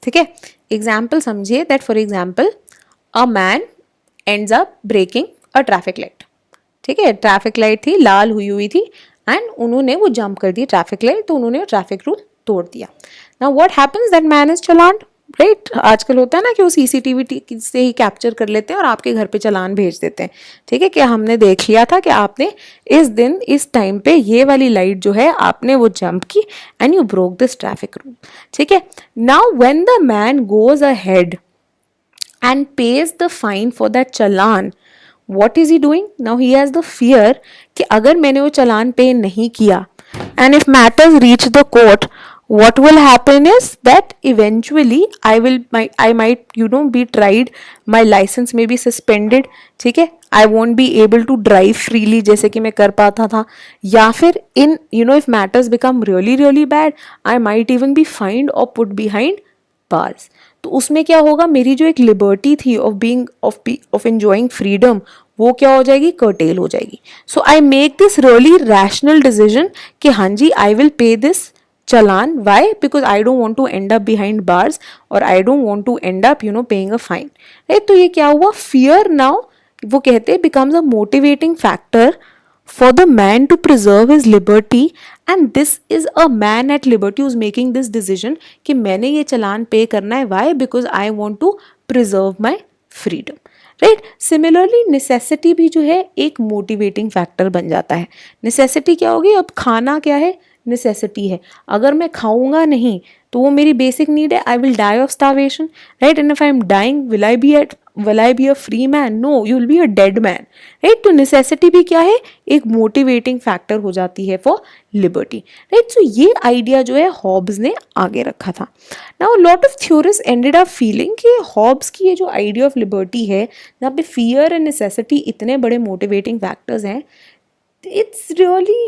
ठीक है। एग्जाम्पल समझिए that for example a man ends up breaking a traffic light, ठीक है। ट्रैफिक लाइट थी, लाल हुई थी एंड उन्होंने वो जंप कर दी ट्रैफिक लाइट, तो उन्होंने ट्रैफिक रूल तोड़ दिया। Now what happens, that man is challan, right. आजकल होता है ना कि वो सीसीटीवी से ही कैप्चर कर लेते हैं और आपके घर पे चालान भेज देते हैं, ठीक है, कि हमने देख लिया था कि आपने इस दिन इस टाइम पे ये वाली लाइट जो है आपने वो जंप की and you broke this traffic rule, ठीक है। Now when the man goes ahead and pays the fine for that challan, what is he doing? Now he has the fear कि अगर मैंने वो चालान पे नहीं किया and if matters reach the court, what will happen is that eventually I might be tried, my license may be suspended, ठीक है, I won't be able to drive freely जैसे कि मैं कर पाता था, या फिर in if matters become really really bad I might even be fined or put behind bars। तो उसमें क्या होगा, मेरी जो एक लिबर्टी थी ऑफ एंजॉइंग फ्रीडम वो क्या हो जाएगी, कर्टेल हो जाएगी। So I make this really rational decision कि हाँ जी I will pay this challan, why, because I don't want to end up behind bars और I don't want to end up paying a fine, right. तो ये क्या हुआ, fear now वो कहते हैं becomes a motivating factor for the man to preserve his liberty and this is a man at liberty who is making this decision कि मैंने ये चलान पे करना है. Why? Because I want to preserve my freedom. Right. Similarly necessity भी जो है एक motivating factor बन जाता है. नेसेसिटी क्या होगी? अब खाना क्या है? नेसेसिटी है. अगर मैं खाऊंगा नहीं तो वो मेरी बेसिक नीड है. I will die of starvation. Right. And if I am dying, will I be a free man? No, you will be a dead man. Right? तो necessity भी क्या है? एक motivating factor हो जाती है for liberty. Right? So ये idea जो है हॉब्स ने आगे रखा था. Now a lot of theorists ended up feeling कि हॉब्स की ये जो idea of liberty है, जहाँ पे fear and necessity इतने बड़े motivating factors हैं, it's really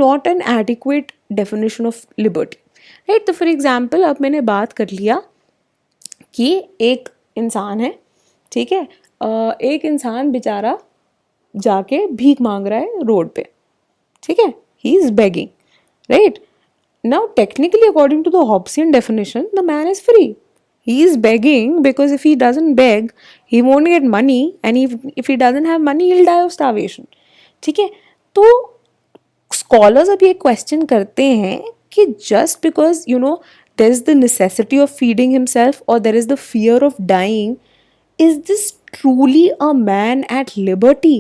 not an adequate definition of liberty. Right? तो for example अब मैंने बात कर लिया कि एक इंसान है, ठीक है, एक इंसान बेचारा जाके भीख मांग रहा है रोड पे, ठीक है, he is begging. Right. Now technically according to the Hobbesian definition the man is free. He is begging because if he doesn't beg he won't get money, and if he doesn't have money he will die of starvation. ठीक है. तो scholars अब ये question करते हैं कि just because there is the necessity of feeding himself or there is the fear of dying, is this truly a man at liberty?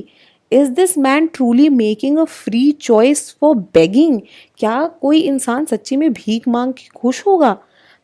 Is this man truly making a free choice for begging? क्या कोई इंसान सच्ची में भीख मांग के खुश होगा?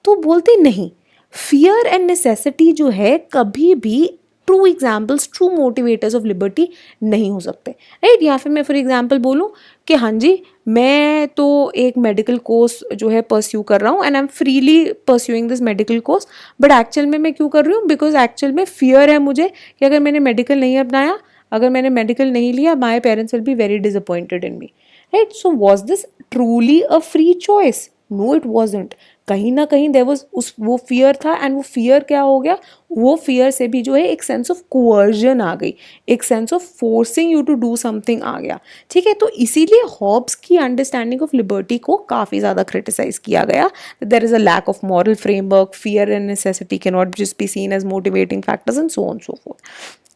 तो बोलते नहीं. फियर एंड नेसेसिटी जो है कभी भी true examples, true motivators of liberty नहीं हो सकते. राइट. या फिर मैं फॉर एग्जाम्पल बोलूँ कि हाँ जी मैं तो एक मेडिकल कोर्स जो है परस्यू कर रहा हूँ and I am freely pursuing this medical course, but actual में मैं क्यों कर रही हूँ? बिकॉज एक्चुअल में फियर है मुझे कि अगर मैंने मेडिकल नहीं अपनाया, अगर मैंने मेडिकल नहीं लिया, my parents will be very disappointed in me. Right. So was this truly a free choice? No, it wasn't. कहीं ना कहीं देयर वाज वो फियर था, एंड वो फियर क्या हो गया? वो फियर से भी जो है एक सेंस ऑफ कोअर्जन आ गई, एक sense of forcing you to do something आ गया. ठीक है. तो इसीलिए हॉब्स की अंडरस्टैंडिंग ऑफ लिबर्टी को काफ़ी ज़्यादा क्रिटिसाइज किया गया. There is a lack of moral framework, fear and necessity can not just be seen as motivating factors and so on so forth.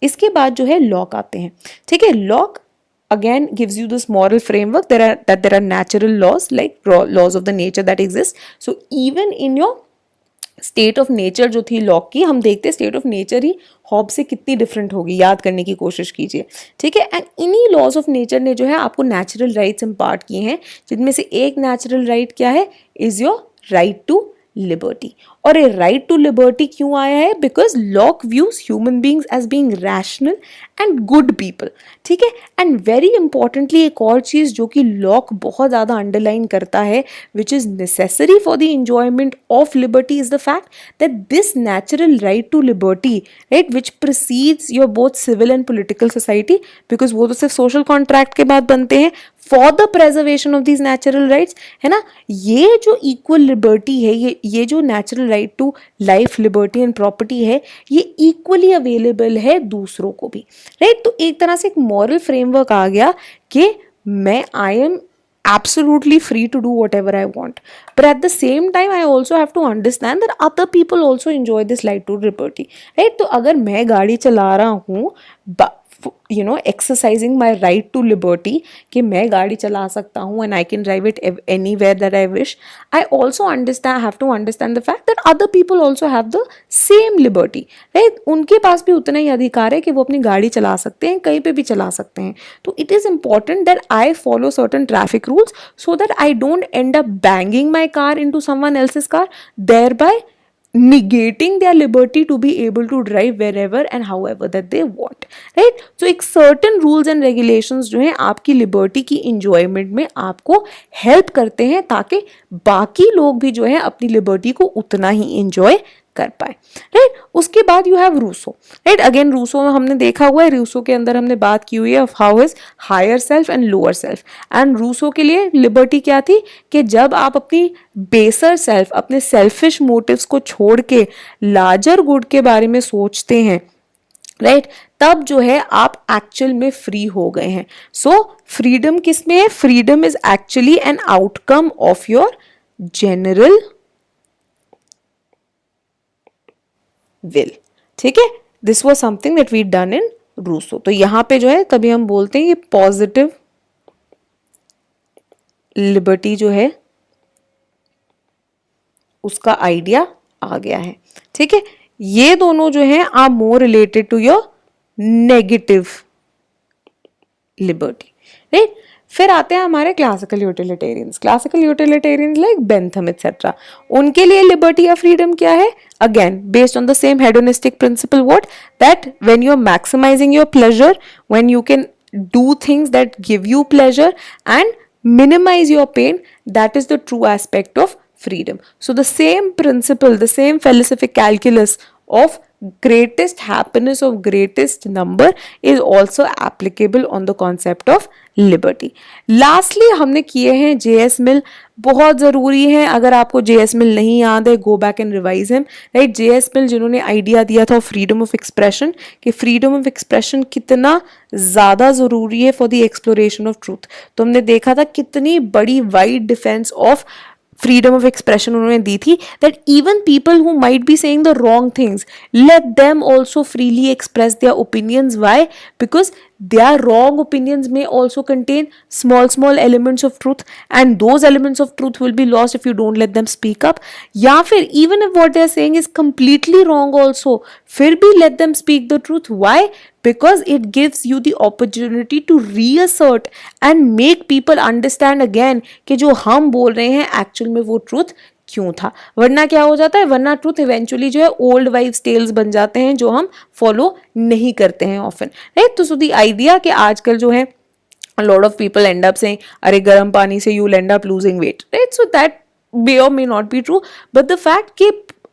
इसके बाद जो है लॉक आते हैं. ठीक है. Locke again gives you this moral framework. There are natural laws, like laws of the nature that exist. So even in your state of nature जो थी लॉक की, हम देखते हैं state of nature he hob से कितनी different होगी. याद करने की कोशिश कीजिए. ठीक है. एंड इन्हीं लॉज ऑफ नेचर ने जो है आपको नेचुरल राइट्स इम्पार्ट किए हैं, जिनमें से एक नेचुरल राइट क्या है? Is your right to liberty. और ये राइट टू लिबर्टी क्यों आया है? Because Locke views human beings as being rational and good people. ठीक है. एंड वेरी इंपॉर्टेंटली एक और चीज़ जो कि लॉक बहुत ज़्यादा अंडरलाइन करता है, which is necessary for the enjoyment of liberty, is the fact that this natural right to liberty, right, which precedes your both civil and political society, because वो तो सिर्फ सोशल कॉन्ट्रैक्ट के बाद बनते हैं, for the preservation of these natural rights, है ना. ये जो इक्वल लिबर्टी है, ये जो natural right to life, liberty and property है, ये इक्वली अवेलेबल है दूसरों को भी. राइट. तो एक तरह से एक मॉरल फ्रेमवर्क आ गया कि I am absolutely free to do whatever I want, but at the same time I also have to understand that other people also enjoy this right to liberty. Right. तो अगर मैं गाड़ी चला रहा हूँ exercising my right to liberty कि मैं गाड़ी चला सकता हूँ and I can drive it anywhere that I wish, I also have to understand the fact that other people also have the same liberty. Right. उनके पास भी उतना ही अधिकार है कि वो अपनी गाड़ी चला सकते हैं, कहीं पे भी चला सकते हैं. तो it is important that I follow certain traffic rules so that I don't end up banging my car into someone else's car, thereby negating their liberty to be able to drive wherever and however that they want. Right. So एक certain rules and regulations जो हैं आपकी liberty की enjoyment में आपको help करते हैं, ताकि बाकी लोग भी जो है अपनी liberty को उतना ही enjoy कर पाए. राइट. उसके बाद you have Rousseau. Right. Again Rousseau में हमने देखा हुआ है, रूसो के अंदर हमने बात की हुई है of how is higher self and lower self. And Rousseau के लिए लिबर्टी क्या थी कि जब आप अपनी बेसर सेल्फ, अपने सेल्फिश मोटिव्स को छोड़ के लार्जर गुड के बारे में सोचते हैं, राइट, तब जो है आप एक्चुअल में फ्री हो गए हैं. सो फ्रीडम किस में है? Freedom is actually an outcome of your general will. ठीक है. This was something that we done in Rousseau. तो यहां पे जो है तभी हम बोलते हैं ये पॉजिटिव लिबर्टी जो है उसका आइडिया आ गया है। ठीक है, ये दोनों जो हैं are more related to your negative liberty, right. फिर आते हैं हमारे classical utilitarians. Classical utilitarians like Bentham etcetera, उनके लिए लिबर्टी या फ्रीडम क्या है? Again based on the same hedonistic principle, what that when you are maximising your pleasure, when you can do things that give you pleasure and minimize your pain, that is the true aspect of freedom. So the same principle, the same philosophic calculus of greatest happiness of greatest number is also applicable on the concept of liberty. Lastly हमने किए हैं JS Mill, बहुत ज़रूरी है। अगर आपको JS Mill नहीं याद है, go back and revise him, right? JS Mill जिन्होंने आइडिया दिया था फ्रीडम ऑफ एक्सप्रेशन, कि फ्रीडम ऑफ एक्सप्रेशन कितना ज़्यादा ज़रूरी है for the exploration of truth. तो हमने देखा था कितनी बड़ी wide defence of freedom of expression उन्होंने दी थी, that even people who might be saying the wrong things, let them also freely express their opinions. Why? Because their wrong opinions may also contain small elements of truth, and those elements of truth will be lost if you don't let them speak up. या फिर even if what they are saying is completely wrong also, फिर भी let them speak the truth. Why? Because it gives you the opportunity to reassert and make people understand again कि जो हम बोल रहे हैं actual में वो truth क्यों था। वरना क्या हो जाता है, वरना ट्रूथ इवेंचुअली जो है ओल्ड वाइव्स टेल्स बन जाते हैं जो हम फॉलो नहीं करते हैं ऑफन, राइट। तो सो द आइडिया कि आजकल जो है a lot of people end up saying अरे गर्म पानी से you'll end up losing weight, right? So that may or may not be true, but the fact कि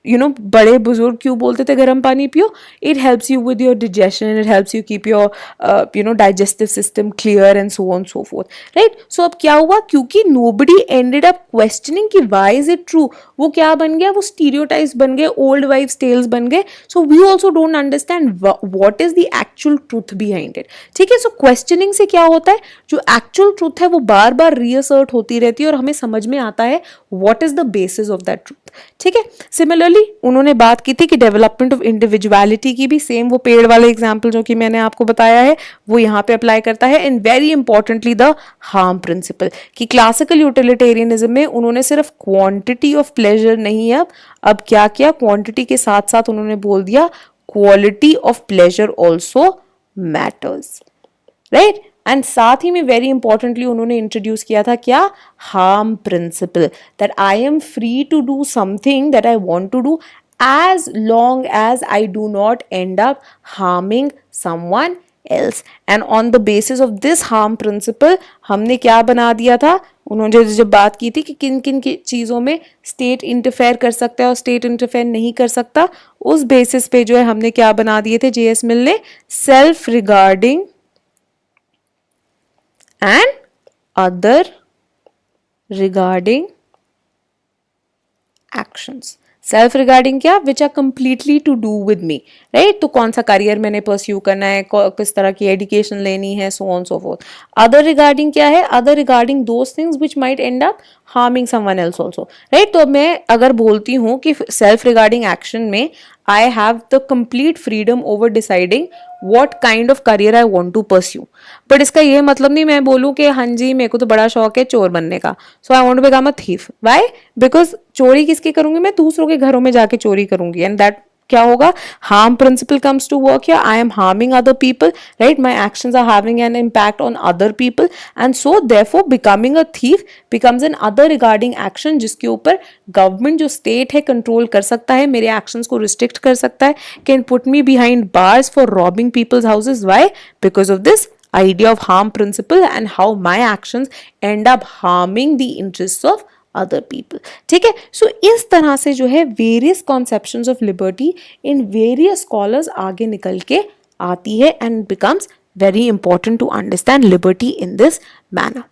बड़े बुजुर्ग क्यों बोलते थे गर्म पानी पियो, it helps you with your digestion, it helps you keep your digestive system clear and so on so forth, right. So अब क्या हुआ, क्योंकि नोबडी एंडेड अप क्वेश्चनिंग कि व्हाई इज इट ट्रू, वो क्या बन गया, वो स्टीरियोटाइप्स बन गए, ओल्ड वाइव्स टेल्स बन गए। So we also don't understand what is the actual truth behind it. ठीक है, सो क्वेश्चनिंग से क्या होता है, जो एक्चुअल ट्रूथ है वो बार बार रीअसर्ट होती रहती है और हमें समझ में आता है what is the basis of that truth. ठीक है, सिमिलरली उन्होंने बात की थी कि डेवलपमेंट ऑफ इंडिविजुअलिटी की भी सेम वो पेड़ वाले एग्जांपल जो कि मैंने आपको बताया है वो यहाँ पे अप्लाई करता है। And very importantly the harm principal, कि क्लासिकल यूटिलिटेरियनिज्म में उन्होंने सिर्फ क्वांटिटी ऑफ प्लेजर नहीं, अब क्या किया, क्वांटिटी के साथ साथ उन्होंने बोल दिया quality of pleasure also matters, right. And साथ ही में वेरी इंपॉर्टेंटली उन्होंने इंट्रोड्यूस किया था क्या, harm principle, that I am free to do something that I want to do as long as I do not end up harming someone else. And on the basis of this harm principle हमने क्या बना दिया था, उन्होंने जब बात की थी कि किन किन की चीज़ों में स्टेट इंटरफेयर कर सकता है और स्टेट इंटरफेयर नहीं कर सकता, उस बेसिस पे जो है हमने क्या बना दिए थे JS मिल ने, self regarding and other regarding actions. Self regarding क्या, which are completely to do with me, right. तो कौन सा करियर मैंने परस्यू करना है, किस तरह की एजुकेशन लेनी है, सो on so fourth. Other regarding क्या है, other regarding those things which might and up harming someone else also, right. तो मैं अगर बोलती हूँ कि सेल्फ रिगार्डिंग एक्शन में I have the complete freedom over deciding what kind of career I want to pursue. But इसका ये मतलब नहीं मैं बोलूँ कि हाँ जी मेरे को तो बड़ा शौक है चोर बनने का, so I want to become a thief. Why? Because चोरी किसकी करूँगी, मैं दूसरों के घरों में जाके चोरी करूँगी, and that क्या होगा, harm principle comes to work here, I am harming other people, right, my actions are having an impact on other people, and so therefore becoming a thief becomes an other regarding action, जिसके ऊपर government जो state है control कर सकता है, मेरे actions को restrict कर सकता है, can put me behind bars for robbing people's houses. Why? Because of this idea of harm principle and how my actions end up harming the interests of other people. ठीक है, सो इस तरह से जो है various conceptions of liberty in various scholars आगे निकल के आती है and becomes very important to understand liberty in this manner.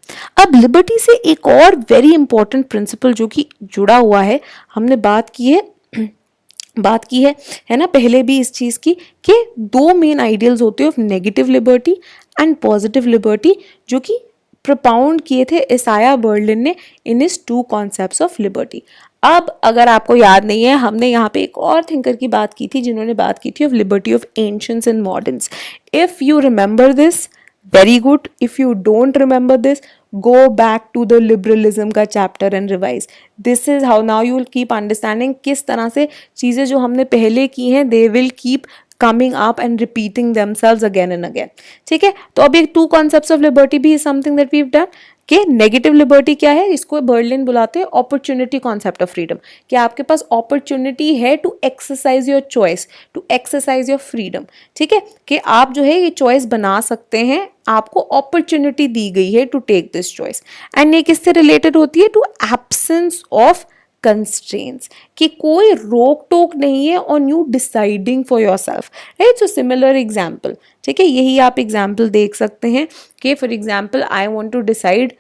अब लिबर्टी से एक और वेरी इंपॉर्टेंट प्रिंसिपल जो कि जुड़ा हुआ है, हमने बात की है ना पहले भी इस चीज़ की, कि दो मेन आइडियल्स होते हैं of negative liberty and positive liberty, जो कि प्रोपाउंड किए थे इसाया बर्लिन ने in his two concepts of liberty. अब अगर आपको याद नहीं है, हमने यहाँ पे एक और थिंकर की बात की थी जिन्होंने बात की थी of liberty of ancients and moderns. If you remember this, very good. If you don't remember this, go back to the liberalism का chapter and revise. This is how now you will keep understanding किस तरह से चीज़ें जो हमने पहले की हैं they will keep coming up and repeating themselves again and again. ठीक है, तो अब ये two concepts of liberty भी is something that we've done. कि नेगेटिव लिबर्टी क्या है, इसको बर्लिन बुलाते हैं अपॉर्चुनिटी कॉन्सेप्ट ऑफ फ्रीडम, कि आपके पास अपॉर्चुनिटी है to exercise your choice, to exercise your freedom. ठीक है, कि आप जो है ये चॉइस बना सकते हैं, आपको अपॉर्चुनिटी दी गई है to take this choice. And ये किससे रिलेटेड होती है, टू एब्सेंस ऑफ कंस्ट्रेंट्स, कि कोई रोक टोक नहीं है on you deciding for your self. Right, so similar example. ठीक है, यही आप एग्जाम्पल देख सकते हैं कि for example I want to decide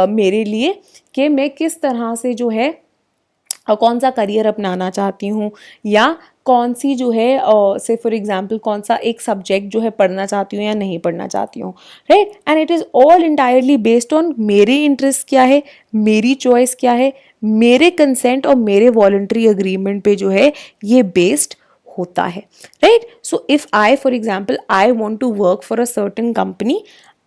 मेरे लिए कि मैं किस तरह से जो है कौन सा करियर अपनाना चाहती हूँ, या कौन सी जो है से फॉर एग्जांपल कौन सा एक सब्जेक्ट जो है पढ़ना चाहती हूँ या नहीं पढ़ना चाहती हूँ. Right, and it is all entirely based on मेरे इंटरेस्ट क्या है, मेरी चॉइस क्या है, मेरे कंसेंट और मेरे वॉलंटरी अग्रीमेंट पे जो है ये बेस्ड होता है. Right, so if I for example I want to work for a certain company,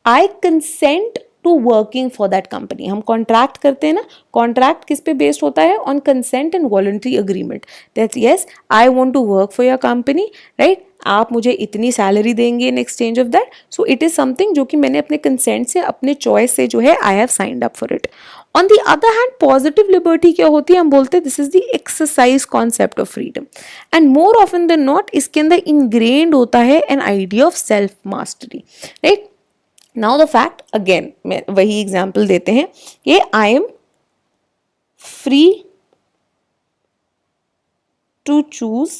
I consent to working for that company. हम कॉन्ट्रैक्ट करते हैं ना, कॉन्ट्रैक्ट किस पे बेस्ड होता है, on consent and voluntary agreement. That yes I want to work for your company, right, आप मुझे इतनी सैलरी देंगे in exchange of that. So it is something जो कि मैंने अपने कंसेंट से, अपने चॉइस से जो है I have signed up for it. On the other hand positive liberty क्या होती है, हम बोलते हैं this is the exercise concept of freedom. And more often than not इसके अंदर इंग्रेन्ड होता है an idea of self mastery. Right, now the fact again मैं वही एग्जाम्पल देते हैं, ये I am free to choose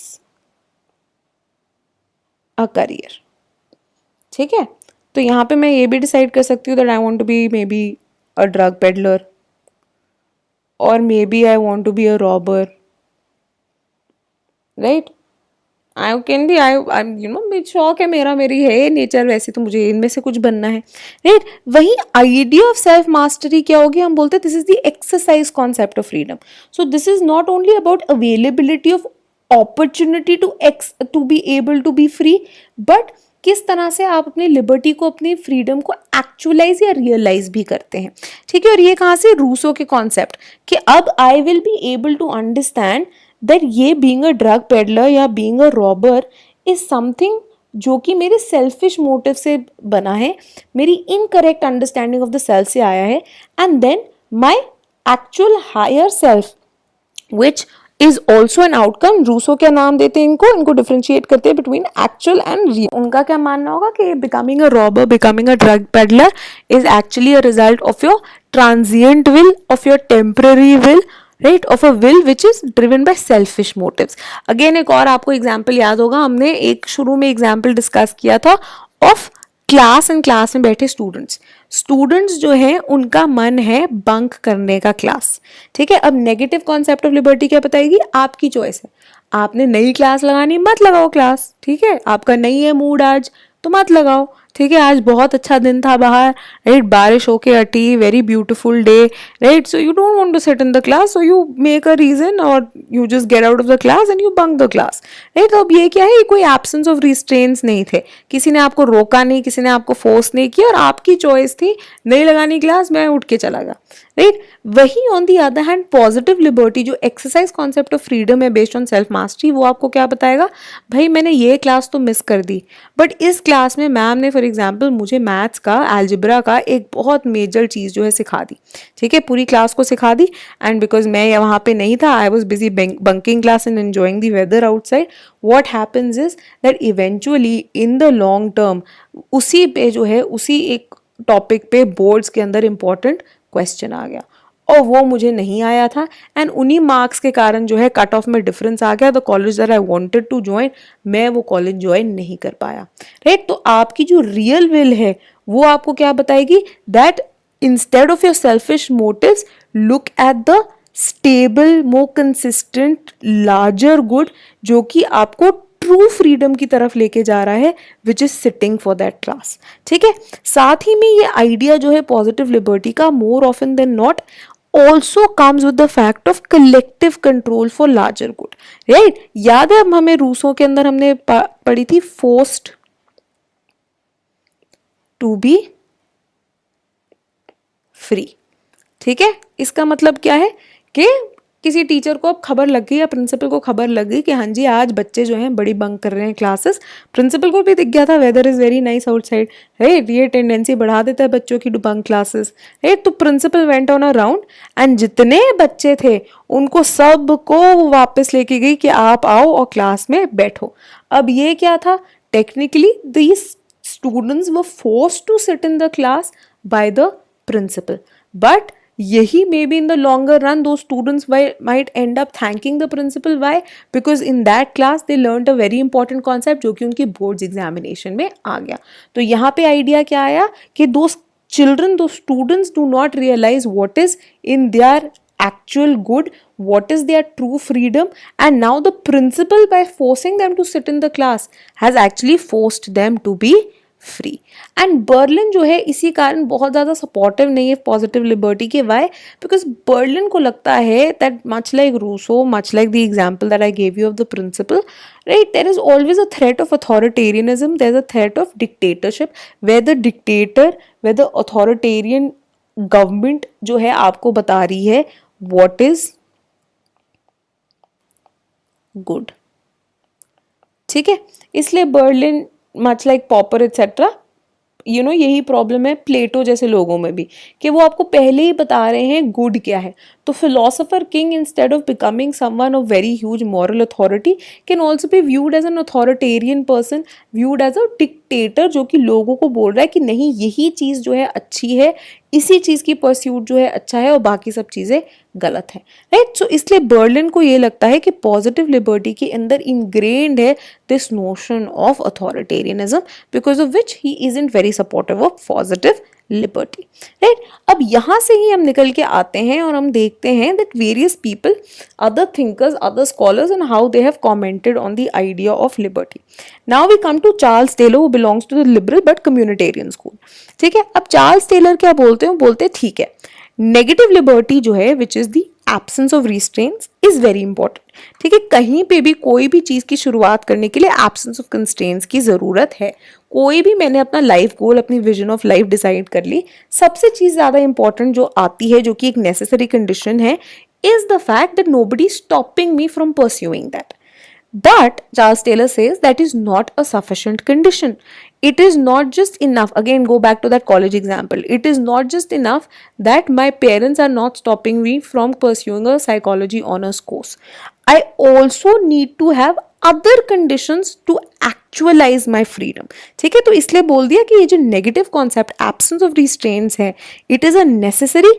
a career. ठीक है, तो यहां पे मैं ये भी डिसाइड कर सकती हूँ that I want to be maybe a drug peddler, और maybe I want to be a robber. Right, I can be I you know शौक है मेरा, मेरी है नेचर वैसे, तो मुझे इनमें से कुछ बनना है. राइट, वही आइडिया ऑफ सेल्फ मास्टरी क्या होगी, हम बोलते हैं this is the exercise concept of freedom. So this is not only about availability of opportunity to be able to be free, but किस तरह से आप अपनी लिबर्टी को, अपनी फ्रीडम को एक्चुअलाइज या रियलाइज भी करते हैं. ठीक है, और ये कहाँ से, रूसो के कॉन्सेप्ट, कि अब I will be able to understand that ये बीइंग अ ड्रग पेडलर या being a robber is something जो कि मेरे सेल्फिश मोटिव से बना है, मेरी incorrect understanding of the self से आया है, and then my actual higher self which is also an outcome. Rousseau क्या नाम देते हैं इनको डिफरेंशिएट करते हैं बिटवीन एक्चुअल एंड रियल. उनका क्या मानना होगा कि becoming a robber, becoming a drug peddler is actually a result of your transient will, of your temporary will, right, of a will which is driven by selfish motives. Again एक और आपको example याद होगा, हमने एक शुरू में example discuss किया था ऑफ क्लास एंड क्लास में बैठे स्टूडेंट्स जो है उनका मन है बंक करने का क्लास. ठीक है, अब नेगेटिव कॉन्सेप्ट ऑफ लिबर्टी क्या बताएगी, आपकी चॉइस है, आपने नई क्लास लगानी मत लगाओ क्लास. ठीक है, आपका नहीं है मूड आज तो मत लगाओ. ठीक है, आज बहुत अच्छा दिन था बाहर, राइट, बारिश होके हटी, very beautiful day, right, so you don't want to sit in the class, so you make a reason और you just get out of the class and you bunk the class. Right, तो अब ये क्या है, ये कोई absence of restraints नहीं थे, किसी ने आपको रोका नहीं, किसी ने आपको फोर्स नहीं किया, और आपकी चॉइस थी नहीं लगानी क्लास, मैं उठ के चला गया. राइट, वही on the other hand positive liberty जो एक्सरसाइज कॉन्सेप्ट ऑफ फ्रीडम है बेस्ड ऑन सेल्फ मास्टरी, वो आपको क्या बताएगा, भाई मैंने ये क्लास तो मिस कर दी, बट इस क्लास में मैम ने फॉर एग्जाम्पल मुझे मैथ्स का, अलजेब्रा का एक बहुत मेजर चीज़ जो है सिखा दी. ठीक है, पूरी क्लास को सिखा दी, एंड बिकॉज मैं वहाँ पे नहीं था, I was busy bunking class and enjoying the weather outside. what happens is that eventually in the long term उसी पे जो है, उसी एक टॉपिक पे बोर्ड्स के अंदर इंपॉर्टेंट क्वेश्चन आ गया और वो मुझे नहीं आया था, एंड उन्हीं मार्क्स के कारण जो है कट ऑफ में डिफरेंस आ गया. The college that I wanted to join, मैं वो कॉलेज ज्वाइन नहीं कर पाया. राइट, तो आपकी जो रियल विल है वो आपको क्या बताएगी, that instead of your selfish motives look at the stable, more consistent, larger good जो कि आपको ट्रू फ्रीडम की तरफ लेके जा रहा है, which is sitting for that class. ठीक है, साथ ही में ये आइडिया जो है पॉजिटिव लिबर्टी का more often than not also comes with the fact of collective control for larger good. Right, याद है हमें रूसों के अंदर हमने पढ़ी थी forced to be फ्री। ठीक है, इसका मतलब क्या है कि किसी टीचर को अब खबर लग गई या प्रिंसिपल को खबर लग गई कि हाँ जी आज बच्चे जो हैं बड़ी बंक कर रहे हैं क्लासेस, प्रिंसिपल को भी दिख गया था weather is very nice outside, right, ये टेंडेंसी बढ़ा देता है बच्चों की टू बंक क्लासेस, राइट। तो principal went on a round and जितने बच्चे थे उनको सबको वापस लेके गई कि आप आओ और क्लास में बैठो। अब ये क्या था, technically these students were forced to sit in the class by the principal, but यही may be in the longer run दो students might end up thanking the principal. Why? Because in that class they learned a very important concept जो कि उनकी boards examination में आ गया। तो यहाँ पे आइडिया क्या आया कि दो children, those students do not realize what is in their actual good, what is their true freedom, and now the principal by forcing them to sit in the class has actually forced them to be free. And Berlin जो है इसी कारण बहुत ज़्यादा supportive नहीं है positive liberty के। Why? Because Berlin को लगता है that much like Rousseau, much like the example that I gave you of the principal, right, there is always a threat of authoritarianism, there is a threat of dictatorship, where the dictator, where the authoritarian government जो है आपको बता रही है what is good. ठीक है, इसलिए Berlin much like Popper etcetera, you know, यही प्रॉब्लम है प्लेटो जैसे लोगों में भी कि वो आपको पहले ही बता रहे हैं गुड क्या है। तो philosopher king instead of becoming someone of very huge moral authority can also be viewed as an authoritarian person, viewed as a dictator जो कि लोगों को बोल रहा है कि नहीं यही चीज़ जो है अच्छी है, इसी चीज़ की परस्यूट जो है अच्छा है और बाकी सब चीज़ें गलत है, राइट। सो इसलिए बर्लिन को ये लगता है कि पॉजिटिव लिबर्टी के अंदर इनग्रेन्ड है this notion of authoritarianism, because of which he isn't very supportive of positive liberty, right. अब यहाँ से ही हम निकल के आते हैं और हम देखते हैं that various people, other thinkers, other scholars and how they have commented on the idea of liberty. Now we come to Charles Taylor who belongs to the liberal but communitarian school. ठीक है, अब Charles Taylor क्या बोलते हैं, बोलते हैं ठीक है, नेगेटिव लिबर्टी जो है which is the absence of restraints is very important. ठीक है, कहीं पे भी कोई भी चीज़ की शुरुआत करने के लिए एब्सेंस ऑफ कंस्ट्रेंट्स की ज़रूरत है। कोई भी, मैंने अपना लाइफ गोल, अपनी विजन ऑफ लाइफ डिसाइड कर ली, सबसे चीज़ ज़्यादा इंपॉर्टेंट जो आती है, जो कि एक नेसेसरी कंडीशन है, is the fact that nobody stopping me from pursuing that. But Charles Taylor says that is not a sufficient condition. It is not just enough. Again, go back to that college example. It is not just enough that my parents are not stopping me from pursuing a psychology honors course. I also need to have other conditions to actualize my freedom. ठीक है, तो इसलिए बोल दिया कि ये जो negative concept absence of restraints है, it is a necessary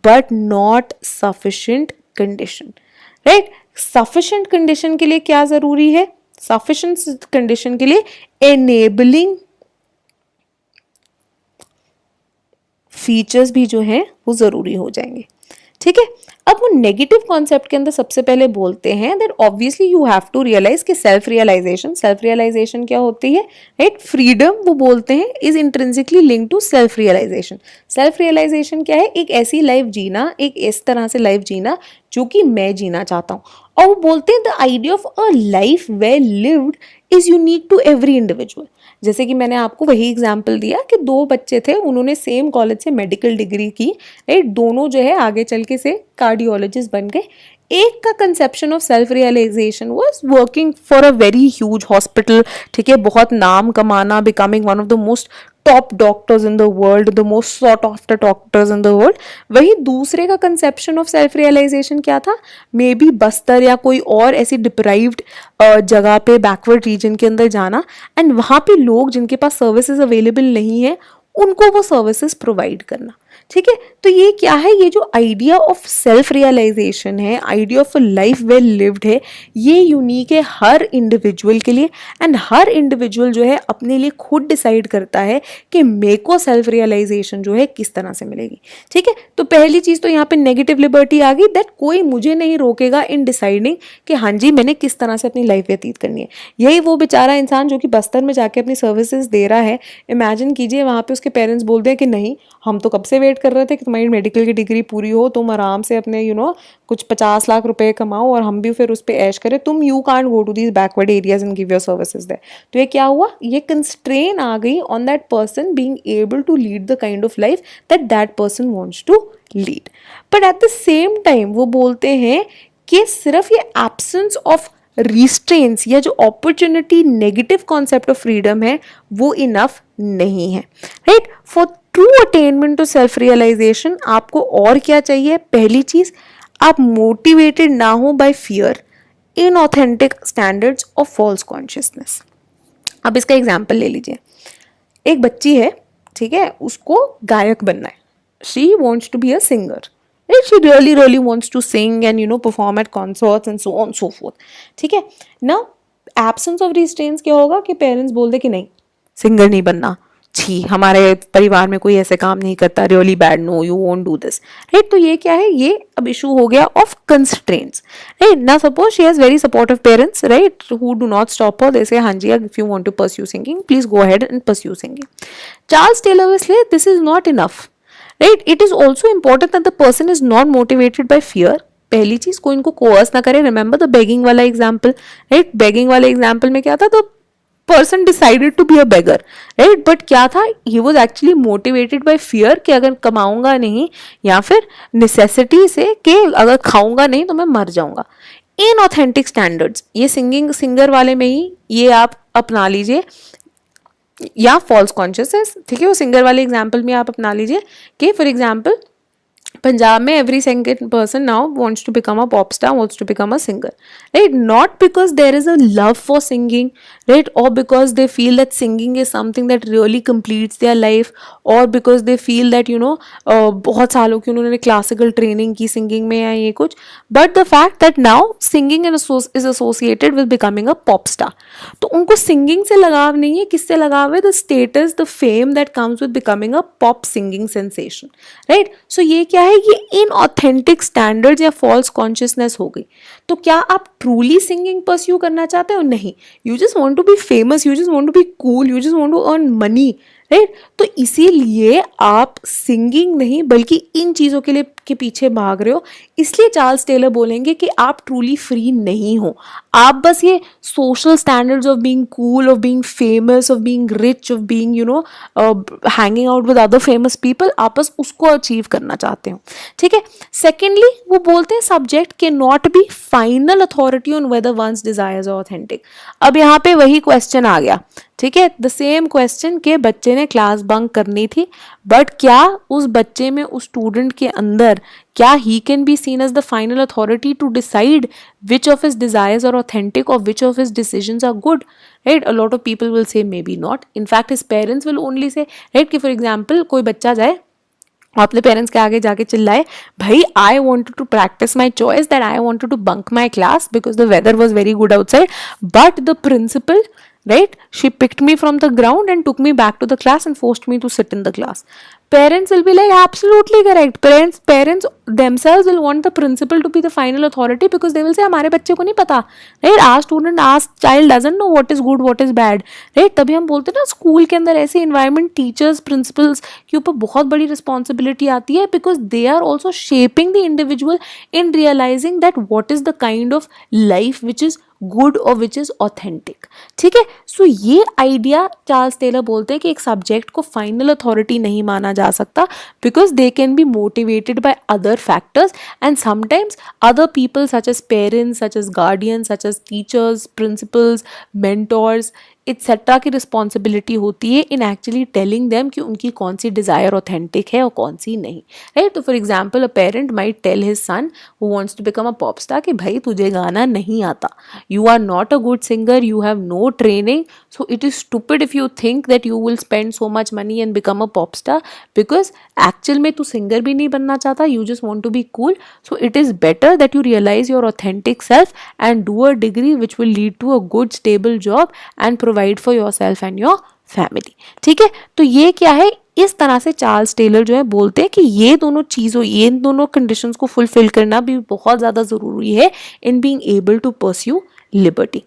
but not sufficient condition. Right, sufficient condition के लिए क्या जरूरी है, सफिशिएंट कंडीशन के लिए एनेबलिंग फीचर्स भी जो हैं वो जरूरी हो जाएंगे। ठीक है, अब वो नेगेटिव कॉन्सेप्ट के अंदर सबसे पहले बोलते हैं that obviously you have to realise कि सेल्फ रियलाइजेशन क्या होती है, राइट। फ्रीडम वो बोलते हैं is intrinsically link to self realisation क्या है, एक ऐसी लाइफ जीना, एक इस तरह से लाइफ जीना जो कि मैं जीना चाहता हूँ। और वो बोलते हैं the idea of a life well lived is unique to every individual. जैसे कि मैंने आपको वही एग्जाम्पल दिया कि दो बच्चे थे, उन्होंने सेम कॉलेज से मेडिकल डिग्री की, राइट, दोनों जो है आगे चल के से कार्डियोलॉजिस्ट बन गए। एक का conception of self realisation was working for a very huge hospital, ठीक है, बहुत नाम कमाना, becoming one of the most top doctors in the world, the most sought after doctors in the world. वही दूसरे का कंसेप्शन ऑफ सेल्फ रियलाइजेशन क्या था, मे बी बस्तर या कोई और ऐसी डिप्राइव्ड जगह पे, बैकवर्ड रीजन के अंदर जाना, एंड वहाँ पे लोग जिनके पास सर्विसेज अवेलेबल नहीं है उनको वो सर्विसेज प्रोवाइड करना। ठीक है, तो ये क्या है, ये जो आइडिया ऑफ सेल्फ रियलाइजेशन है, idea of a life well lived है, ये यूनिक है हर इंडिविजुअल के लिए। एंड हर इंडिविजुअल जो है अपने लिए खुद डिसाइड करता है कि मेरे को सेल्फ रियलाइजेशन जो है किस तरह से मिलेगी। ठीक है, तो पहली चीज़ तो यहाँ पे नेगेटिव लिबर्टी आ गई, दैट कोई मुझे नहीं रोकेगा इन डिसाइडिंग कि हाँ जी मैंने किस तरह से अपनी लाइफ व्यतीत करनी है। यही वो बेचारा इंसान जो कि बस्तर में जाके अपनी सर्विसेज दे रहा है, इमेजिन कीजिए वहाँ पे उसके पेरेंट्स बोल दें कि नहीं हम तो कब से वेट कर रहे थे कि तुम्हारी मेडिकल की डिग्री पूरी हो, तुम आराम से अपने कुछ 50 लाख रुपए कमाओ और हम भी फिर उस पर ऐश करें, तुम you can't go to these backward areas and give your services there. तो ये क्या हुआ, ये कंस्ट्रेन आ गई on that person being able to lead the kind of life that person wants to lead. But at the same time वो बोलते हैं कि सिर्फ ये एब्सेंस ऑफ रिस्ट्रेंट्स या जो opportunity negative concept of freedom है वो इनफ नहीं है, right. For true attainment to self realisation आपको और क्या चाहिए? पहली चीज, आप मोटिवेटेड ना हो बाय फियर, इनऑथेंटिक स्टैंडर्ड्स और फॉल्स कॉन्शियसनेस। अब इसका एग्जाम्पल ले लीजिए, एक बच्ची है, ठीक है, उसको गायक बनना है, she wants to be a singer, right? She really wants to sing and perform at concerts and so on so forth, ठीक है ना। absence of restraints क्या होगा कि पेरेंट्स बोल दे कि नहीं सिंगर नहीं बनना, छी हमारे परिवार में कोई ऐसे काम नहीं करता, really bad, no you won't do this, right. तो ये क्या है, ये अब इशू हो गया ऑफ कंस्ट्रेंट्स, राइट ना। Suppose she has very supportive parents, right, who do not stop her, they say हाँ जी if you want to pursue singing please go ahead and pursue singing. Charles Taylor will say this is not enough, right? It is also important that the person is not motivated by fear. पहली चीज, कोई इनको course ना करे। Remember the begging वाला example, right. Begging वाले example में क्या था, तो person decided to be a beggar, right, but क्या था, he was actually motivated by fear कि अगर कमाऊंगा नहीं, या फिर नेसेसिटी से कि अगर खाऊंगा नहीं तो मैं मर जाऊंगा। इनऑथेंटिक स्टैंडर्ड्स, ये सिंगर वाले में ही ये आप अपना लीजिए, या फॉल्स कॉन्शियसनेस, ठीक है, वो सिंगर वाले एग्जाम्पल में आप अपना लीजिए कि फॉर एग्जाम्पल पंजाब में every second person now wants to become a pop star, wants to become a singer, right? Not because there is a love for singing, right, or because they feel that singing is something that really completes their life, or because they feel that बहुत सालों की उन्होंने classical training की singing में या ये कुछ, but the fact that now singing is associated with becoming a pop star. तो उनको सिंगिंग से लगाव नहीं है, किससे लगाव है? The status, the fame that comes with becoming a pop singing sensation, right. So ये क्या है, ये इनऑथेंटिक स्टैंडर्ड्स या फॉल्स कॉन्शियसनेस हो गई। तो क्या आप ट्रूली सिंगिंग परस्यू करना चाहते हो? नहीं, you just want to be famous, you just want to be cool, you just want to earn money, right. तो इसीलिए आप सिंगिंग नहीं बल्कि इन चीज़ों के पीछे भाग रहे हो। इसलिए चार्ल्स टेलर बोलेंगे कि आप ट्रूली फ्री नहीं हो, आप बस ये social standards of being cool, of being famous, of being rich, of being hanging out with other famous people, आप बस उसको अचीव करना चाहते हो, ठीक है। सेकेंडली वो बोलते हैं सब्जेक्ट के not be final authority on whether one's desires are authentic. अब यहाँ पे वही क्वेश्चन आ गया, ठीक है, द सेम क्वेश्चन के बच्चे ने क्लास बंक करनी थी, बट क्या उस बच्चे में, उस स्टूडेंट के अंदर, क्या he can be seen as the final authority to decide which of his desires are authentic और which of his decisions are good, right. A lot of people will say maybe not, in fact his parents will only say, right, कि for example कोई बच्चा जाए अपने parents के आगे जाके चिल्लाए, भाई I wanted to practise my choice that I wanted to bunk my class because the weather was very good outside, but the principal, right, she picked me from the ground and took me back to the class and forced me to sit in the class. Parents will be like, absolutely correct. Parents themselves will want the principal to be the final authority because they will say हमारे बच्चे को नहीं पता, right? Our child doesn't know what is good, what is bad, right? तभी हम बोलते हैं ना, स्कूल के अंदर ऐसे environment teachers, principals के ऊपर बहुत बड़ी responsibility आती है because they are also shaping the individual in realizing that what is the kind of life which is good और विच इज ऑथेंटिक, ठीक है। सो ये आइडिया चार्ल्स टेलर बोलते हैं कि एक सब्जेक्ट को फाइनल अथॉरिटी नहीं माना जा सकता because they can be motivated by other factors and sometimes other people such as parents, such as guardians, such as teachers, principals, mentors etcetera की रिस्पॉन्सिबिलिटी होती है इन एक्चुअली टेलिंग देम कि उनकी कौन सी डिज़ायर ऑथेंटिक है और कौन सी नहीं, राइट। तो for example a parent might tell his son who wants to become a pop star कि भाई तुझे गाना नहीं आता, you are not a good singer, you have no training, so it is stupid if you think that you will spend so much money and become a pop star because actual में तू singer भी नहीं बनना चाहता, you just want to be cool, so it is better that you realise your authentic self and do a degree which will lead to a good stable job and provide for yourself and your family, ठीक है। तो ये क्या है, इस तरह से Charles Taylor जो है बोलते हैं कि ये दोनों चीज़ों, ये दोनों कंडीशंस को फुलफिल करना भी बहुत ज़्यादा ज़रूरी है in being able to pursue liberty.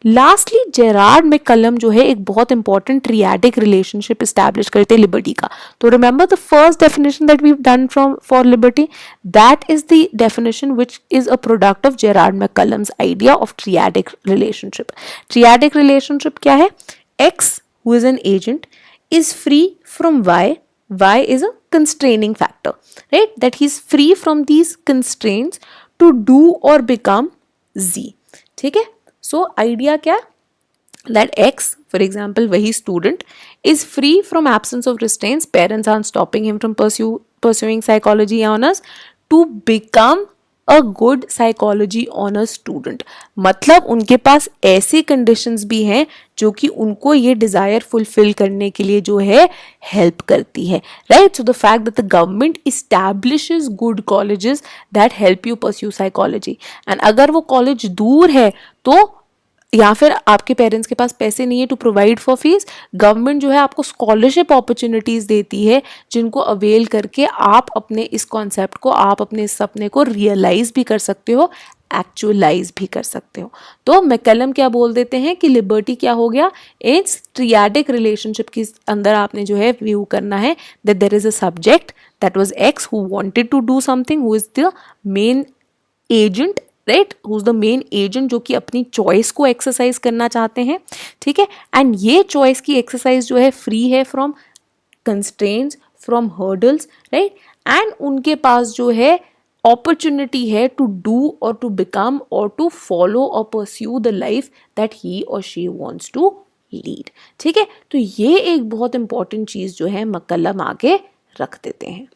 Lastly Gerald MacCallum जो है एक बहुत इंपॉर्टेंट ट्रियाडिक रिलेशनशिप इस्टेब्लिश करते हैं लिबर्टी का। तो remember the first definition that we have done from for liberty, that is the definition which is a product of Gerard MacCallum's idea of triadic relationship. Triadic relationship क्या है? X who is an agent is free from y is a constraining factor, right? That he's free from these constraints to do or become z. ठीक है? So idea क्या? That x, for example, वही student is free from absence of restraints. Parents aren't stopping him from pursuing psychology honors to become a good psychology honours student. मतलब उनके पास ऐसी conditions भी हैं जो कि उनको ये डिजायर फुलफिल करने के लिए जो है हेल्प करती है, right? So the fact that the government establishes good colleges that help you pursue psychology, and अगर वो कॉलेज दूर है तो या फिर आपके पेरेंट्स के पास पैसे नहीं है to provide for fees, government जो है आपको स्कॉलरशिप अपॉर्चुनिटीज़ देती है जिनको अवेल करके आप अपने इस कॉन्सेप्ट को, आप अपने इस सपने को रियलाइज भी कर सकते हो, एक्चुअलाइज भी कर सकते हो। तो मैकलम क्या बोल देते हैं कि लिबर्टी क्या हो गया? इट्स ट्रियाडिक रिलेशनशिप के अंदर आपने जो है व्यू करना है that there is a subject that was X who wanted to do something, who is the main agent, right? Who is the main agent जो कि अपनी चॉइस को एक्सरसाइज करना चाहते हैं, ठीक है? एंड ये चॉइस की एक्सरसाइज जो है फ्री है from constraints, from hurdles, right? And उनके पास जो है opportunity है to do or to become or to follow or pursue the life that he or she wants to lead. ठीक है? तो ये एक बहुत इंपॉर्टेंट चीज़ जो है मैकलम आगे रख देते हैं।